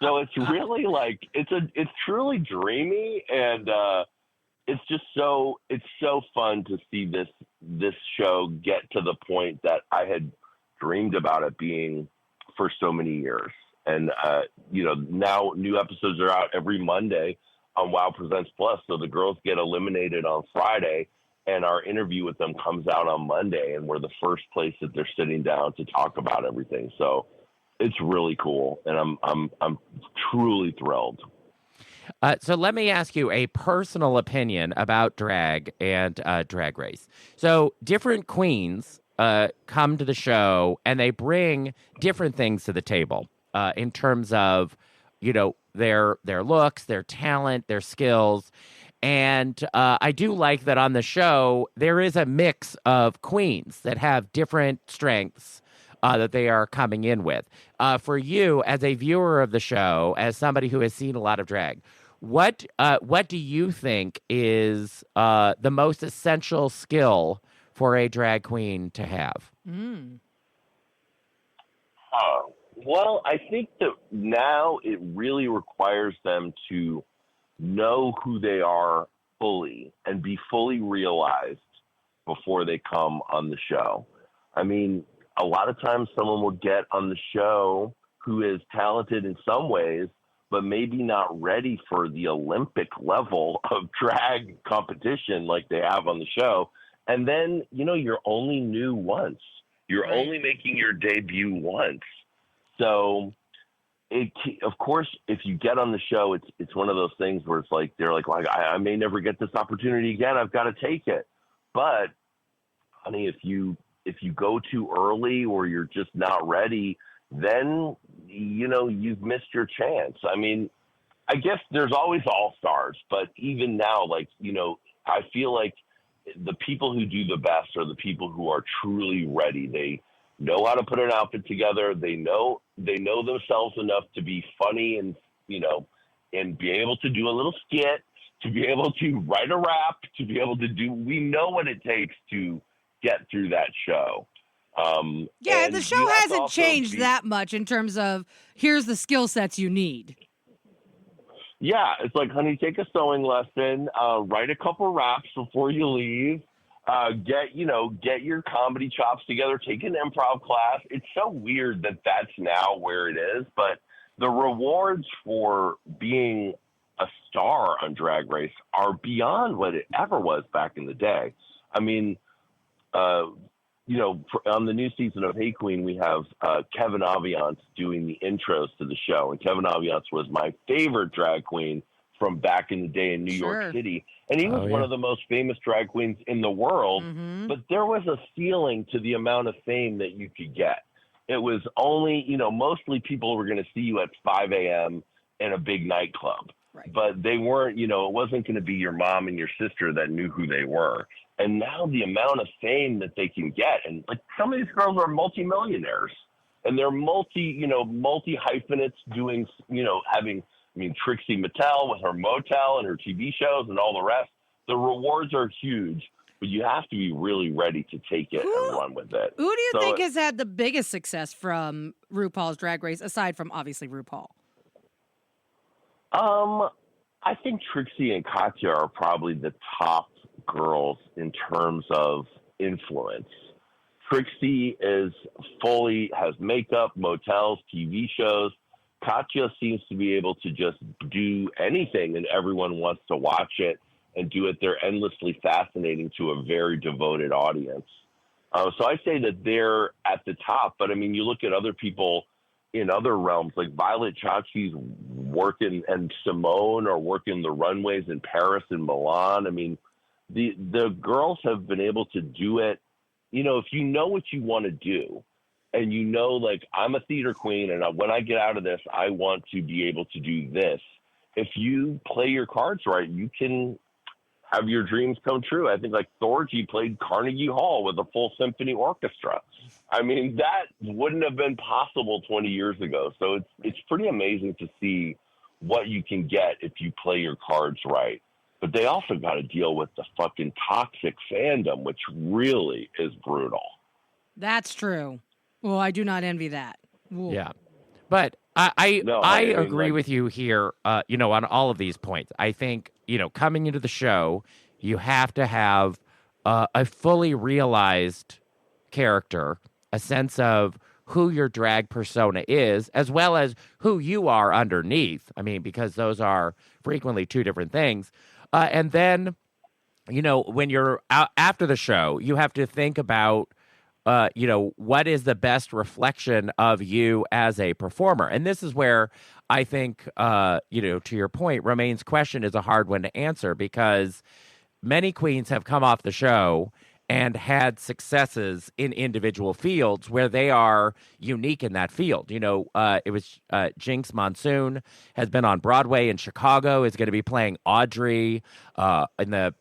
[SPEAKER 4] So it's really it's truly dreamy, and it's so fun to see this show get to the point that I had dreamed about it being for so many years. And now new episodes are out every Monday on WoW Presents Plus. So the girls get eliminated on Friday, and our interview with them comes out on Monday, and we're the first place that they're sitting down to talk about everything. So it's really cool, and I'm truly thrilled.
[SPEAKER 3] So let me ask you a personal opinion about drag and Drag Race. So different queens come to the show, and they bring different things to the table in terms of, their looks, their talent, their skills. And I do like that on the show, there is a mix of queens that have different strengths that they are coming in with. for you as a viewer of the show, as somebody who has seen a lot of drag, what do you think is the most essential skill for a drag queen to have?
[SPEAKER 4] Well, I think that now it really requires them to know who they are fully and be fully realized before they come on the show. I mean, a lot of times someone will get on the show who is talented in some ways, but maybe not ready for the Olympic level of drag competition like they have on the show. And then, you're only new once. You're only making your debut once. So, of course, if you get on the show, it's one of those things where it's like they're like I may never get this opportunity again. I've got to take it. But, honey, if you go too early or you're just not ready, then you've missed your chance. I mean, I guess there's always all-stars, but even now, I feel like the people who do the best are the people who are truly ready. They know how to put an outfit together. They know themselves enough to be funny and be able to do a little skit, to be able to write a rap, to be able to do. We know what it takes to get through that show.
[SPEAKER 2] The show hasn't changed that much in terms of here's the skill sets you need.
[SPEAKER 4] Yeah, it's like, honey, take a sewing lesson, write a couple raps before you leave, get your comedy chops together, take an improv class. It's so weird that that's now where it is, but the rewards for being a star on Drag Race are beyond what it ever was back in the day. I mean, on the new season of Hey Queen, we have Kevin Aviance doing the intros to the show. And Kevin Aviance was my favorite drag queen from back in the day in New York City. And he was one of the most famous drag queens in the world. Mm-hmm. But there was a ceiling to the amount of fame that you could get. It was only, mostly people were going to see you at 5 a.m. in a big nightclub. Right. But they weren't, it wasn't going to be your mom and your sister that knew who they were. And now the amount of fame that they can get, and like some of these girls are multimillionaires, and they're multi hyphenates doing, Trixie Mattel with her motel and her TV shows and all the rest. The rewards are huge, but you have to be really ready to take it and run with it.
[SPEAKER 2] Who do you think has had the biggest success from RuPaul's Drag Race, aside from obviously RuPaul?
[SPEAKER 4] I think Trixie and Katya are probably the top girls in terms of influence. Trixie has makeup, motels, TV shows. Katya seems to be able to just do anything and everyone wants to watch it and do it. They're endlessly fascinating to a very devoted audience. So I say that they're at the top, but I mean, you look at other people in other realms, like Violet Chachi's working and Simone are working the runways in Paris and Milan. I mean, the girls have been able to do it. If you know what you want to do and like I'm a theater queen and when I get out of this, I want to be able to do this. If you play your cards right, you can have your dreams come true. I think like Thorgy played Carnegie Hall with a full symphony orchestra. I mean, that wouldn't have been possible 20 years ago. So it's pretty amazing to see what you can get if you play your cards right. But they also got to deal with the fucking toxic fandom, which really is brutal.
[SPEAKER 2] That's true. Well, I do not envy that. Ooh.
[SPEAKER 3] Yeah. But I agree with you here, on all of these points. I think, coming into the show, you have to have a fully realized character, a sense of who your drag persona is, as well as who you are underneath. I mean, because those are frequently two different things. And then, when you're out after the show, you have to think about, what is the best reflection of you as a performer? And this is where I think, to your point, Romaine's question is a hard one to answer because many queens have come off the show and had successes in individual fields where they are unique in that field. It was Jinx Monsoon has been on Broadway in Chicago, is going to be playing Audrey in the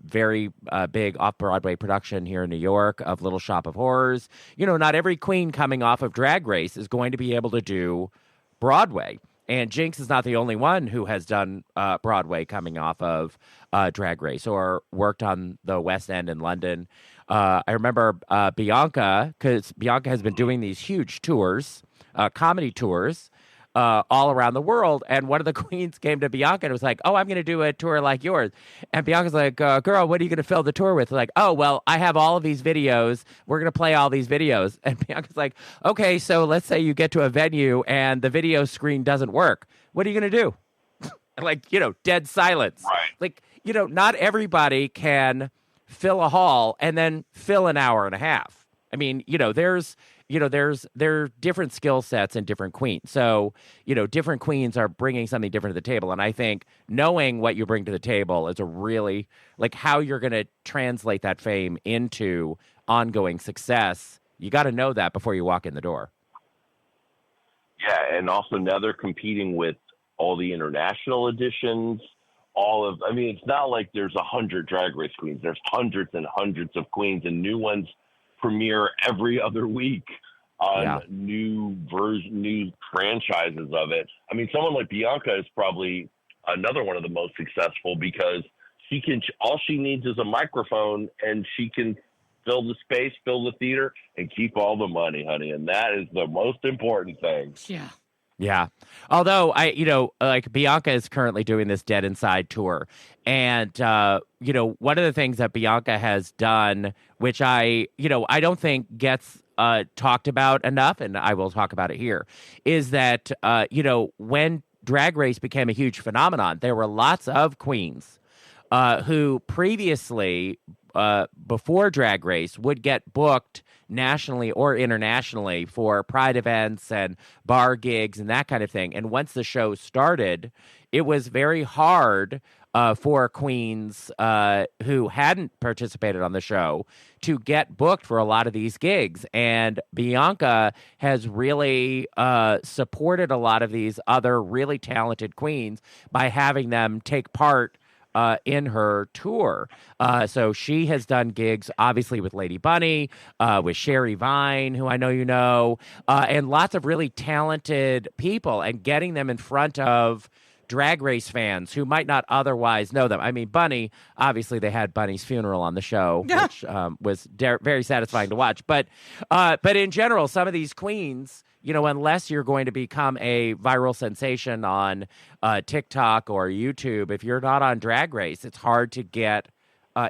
[SPEAKER 3] very big off-Broadway production here in New York of Little Shop of Horrors. Not every queen coming off of Drag Race is going to be able to do Broadway. And Jinx is not the only one who has done Broadway coming off of Drag Race or worked on the West End in London. I remember Bianca, because Bianca has been doing these huge tours, comedy tours, all around the world. And one of the queens came to Bianca and was like, "Oh, I'm going to do a tour like yours." And Bianca's like, "Girl, what are you going to fill the tour with?" Like, "Oh, well, I have all of these videos. We're going to play all these videos." And Bianca's like, "Okay, so let's say you get to a venue and the video screen doesn't work. What are you going to do?" Like, dead silence.
[SPEAKER 4] Right.
[SPEAKER 3] Like, not everybody can fill a hall and then fill an hour and a half. I mean, there are different skill sets and different queens. So, different queens are bringing something different to the table. And I think knowing what you bring to the table is a really, like, how you're going to translate that fame into ongoing success. You got to know that before you walk in the door.
[SPEAKER 4] Yeah, and also now they're competing with all the international editions. It's not like there's 100 Drag Race queens. There's hundreds and hundreds of queens, and new ones premiere every other week on new franchises of it. I mean, someone like Bianca is probably another one of the most successful because all she needs is a microphone and she can fill the space, fill the theater, and keep all the money, honey. And that is the most important thing.
[SPEAKER 2] Yeah.
[SPEAKER 3] Yeah. Although like Bianca is currently doing this Dead Inside tour. And, one of the things that Bianca has done, which I don't think gets talked about enough, and I will talk about it here, is that, when Drag Race became a huge phenomenon, there were lots of queens who previously, before Drag Race, would get booked nationally or internationally for pride events and bar gigs and that kind of thing. And once the show started, it was very hard for queens who hadn't participated on the show to get booked for a lot of these gigs. And Bianca has really supported a lot of these other really talented queens by having them take part in her tour. So she has done gigs, obviously, with Lady Bunny, with Sherry Vine, who I know you know, and lots of really talented people, and getting them in front of Drag Race fans who might not otherwise know them. I mean, Bunny, obviously they had Bunny's funeral on the show, which was very satisfying to watch. But in general, some of these queens, unless you're going to become a viral sensation on TikTok or YouTube, if you're not on Drag Race, it's hard to get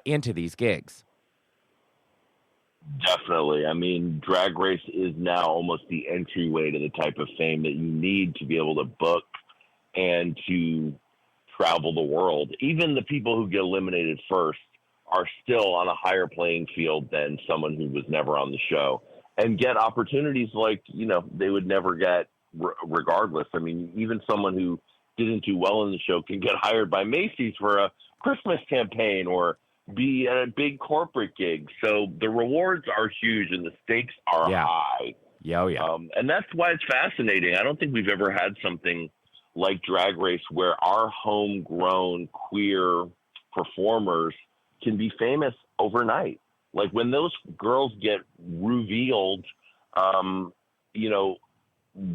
[SPEAKER 3] into these gigs.
[SPEAKER 4] Definitely. I mean, Drag Race is now almost the entryway to the type of fame that you need to be able to book and to travel the world. Even the people who get eliminated first are still on a higher playing field than someone who was never on the show, and get opportunities like, they would never get regardless. I mean, even someone who didn't do well in the show can get hired by Macy's for a Christmas campaign or be at a big corporate gig. So the rewards are huge and the stakes are high.
[SPEAKER 3] Yeah.
[SPEAKER 4] And that's why it's fascinating. I don't think we've ever had something like Drag Race where our homegrown queer performers can be famous overnight. Like when those girls get revealed,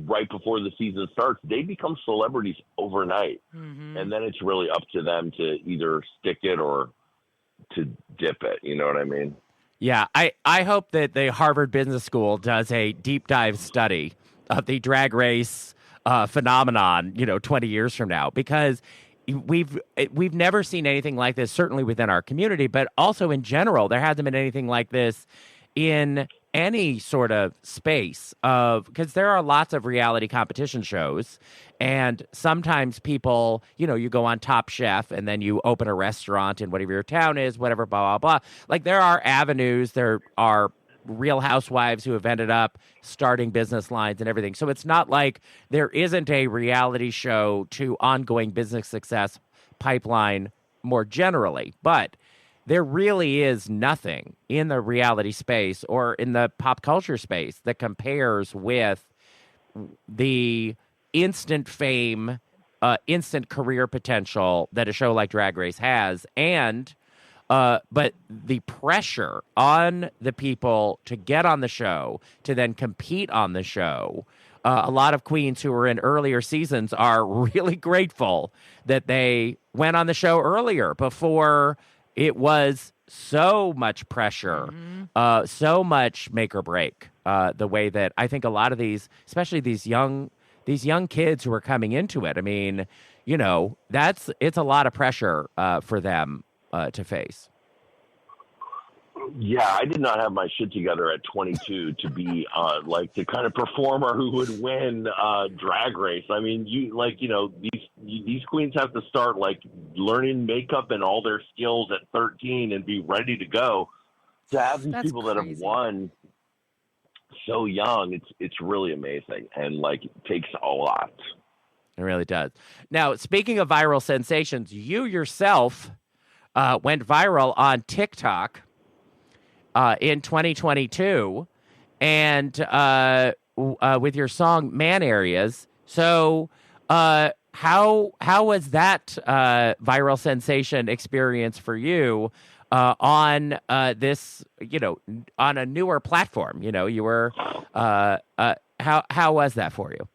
[SPEAKER 4] right before the season starts, they become celebrities overnight. Mm-hmm. And then it's really up to them to either stick it or to dip it. You know what I mean?
[SPEAKER 3] Yeah. I hope that the Harvard Business School does a deep dive study of the Drag Race phenomenon, 20 years from now, because we've never seen anything like this, certainly within our community, but also in general. There hasn't been anything like this in any sort of space because there are lots of reality competition shows, and sometimes people, you go on Top Chef and then you open a restaurant in whatever your town is, whatever, blah, blah, blah. Like there are avenues, there are Real Housewives who have ended up starting business lines and everything. So it's not like there isn't a reality show to ongoing business success pipeline more generally, but there really is nothing in the reality space or in the pop culture space that compares with the instant fame, instant career potential that a show like Drag Race has, and But the pressure on the people to get on the show, to then compete on the show, a lot of queens who were in earlier seasons are really grateful that they went on the show earlier before it was so much pressure, so much make or break. The way that I think a lot of these, especially these young kids who are coming into it, I mean, you know, it's a lot of pressure for them to face.
[SPEAKER 4] Yeah, I did not have my shit together at 22 to be like the kind of performer who would win Drag Race. I mean, these queens have to start like learning makeup and all their skills at 13 and be ready to go. To have these people that have won so young, it's really amazing, and like it takes a lot.
[SPEAKER 3] It really does. Now, speaking of viral sensations, you yourself went viral on TikTok in 2022, and with your song "Man Areas." So, how was that viral sensation experience for you on this? You know, on a newer platform. You know, you were. How was that for you?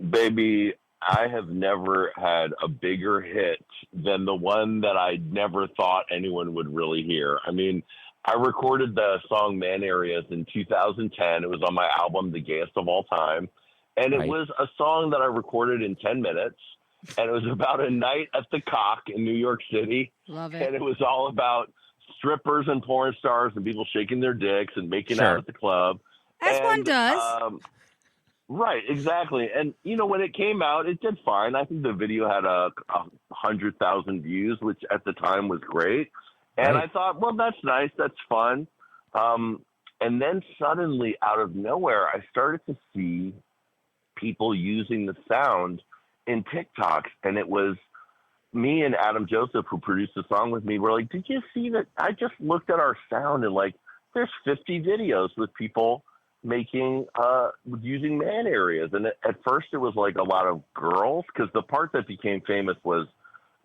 [SPEAKER 4] Baby, I have never had a bigger hit than the one that I never thought anyone would really hear. I mean, I recorded the song Man Areas in 2010. It was on my album, The Gayest of All Time. And it was a song that I recorded in 10 minutes. And it was about a night at the Cock in New York City.
[SPEAKER 2] Love it.
[SPEAKER 4] And it was all about strippers and porn stars and people shaking their dicks and making out at the club.
[SPEAKER 2] As one does.
[SPEAKER 4] Right, exactly. And, you know, when it came out, it did fine. I think the video had 100,000 views, which at the time was great. And I thought, well, that's nice. That's fun. And then suddenly, out of nowhere, I started to see people using the sound in TikToks. And it was me and Adam Joseph, who produced the song with me, were like, did you see that? I just looked at our sound and, like, there's 50 videos with people making using man areas. And at first it was like a lot of girls, because the part that became famous was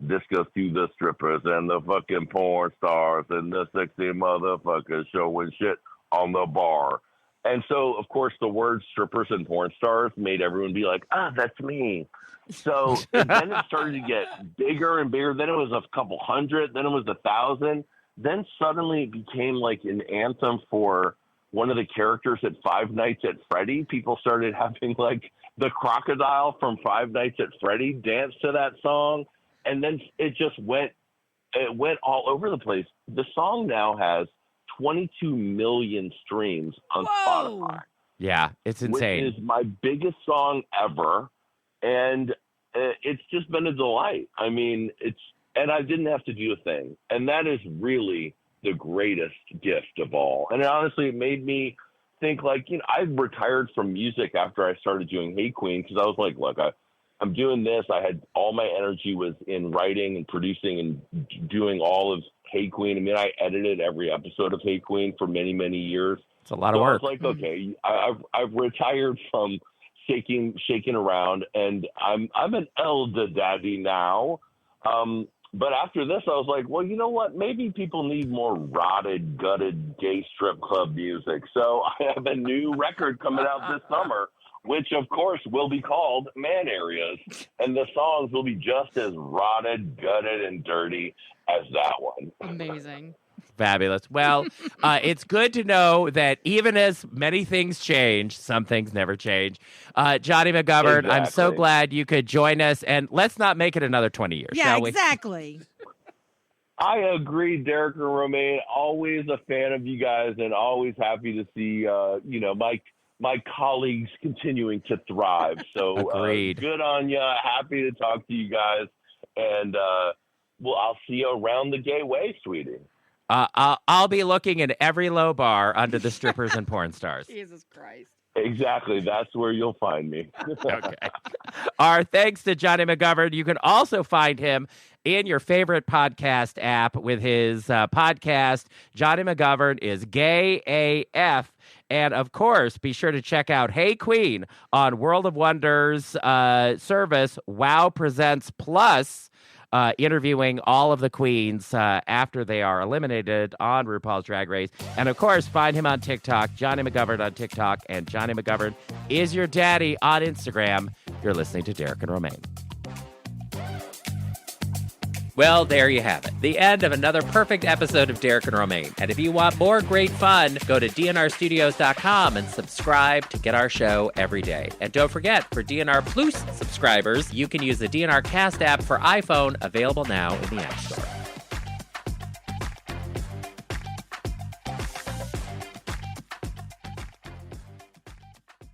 [SPEAKER 4] "This goes to the strippers and the fucking porn stars and the sexy motherfuckers showing shit on the bar." And so, of course, the word strippers and porn stars made everyone be like, that's me. So then it started to get bigger and bigger. Then it was a couple hundred. Then it was 1,000. Then suddenly it became like an anthem for one of the characters at Five Nights at Freddy. People started having like the crocodile from Five Nights at Freddy dance to that song. And then it went all over the place. The song now has 22 million streams on Spotify.
[SPEAKER 3] Yeah, it's insane.
[SPEAKER 4] Which is my biggest song ever. And it's just been a delight. I mean, and I didn't have to do a thing. And that is really the greatest gift of all. And honestly, it made me think, like, you know, I retired from music after I started doing Hey Queen, because I was like, look, I'm doing this. I had all my energy was in writing and producing and doing all of Hey Queen. I mean, I edited every episode of Hey Queen for many, many years.
[SPEAKER 3] It's a lot of work.
[SPEAKER 4] I was like, okay, I've retired from shaking around, and I'm an elder daddy now. But after this, I was like, well, you know what? Maybe people need more rotted, gutted gay strip club music. So I have a new record coming out this summer, which, of course, will be called Man Areas. And the songs will be just as rotted, gutted, and dirty as that one.
[SPEAKER 2] Amazing.
[SPEAKER 3] Fabulous. Well, it's good to know that even as many things change, some things never change. Jonny McGovern,
[SPEAKER 4] Exactly.
[SPEAKER 3] I'm so glad you could join us, and let's not make it another 20 years, shall we?
[SPEAKER 2] Exactly.
[SPEAKER 4] I agree, Derek and Romaine. Always a fan of you guys, and always happy to see, my colleagues continuing to thrive. So
[SPEAKER 3] Agreed.
[SPEAKER 4] Good on you. Happy to talk to you guys. And, I'll see you around the gay way, sweetie.
[SPEAKER 3] I'll be looking in every low bar under the strippers and porn stars.
[SPEAKER 2] Jesus Christ.
[SPEAKER 4] Exactly. That's where you'll find me.
[SPEAKER 3] Okay. Our thanks to Jonny McGovern. You can also find him in your favorite podcast app with his podcast. Jonny McGovern is GayAF. And, of course, be sure to check out Hey Queen on World of Wonders service, Wow Presents Plus. interviewing all of the queens after they are eliminated on RuPaul's Drag Race. And of course, find him on TikTok, Jonny McGovern on TikTok, and Jonny McGovern is your daddy on Instagram. You're listening to Derek and Romaine. Well, there you have it. The end of another perfect episode of Derek and Romaine. And if you want more great fun, go to dnrstudios.com and subscribe to get our show every day. And don't forget, for DNR Plus subscribers, you can use the DNR Cast app for iPhone, available now in the App Store.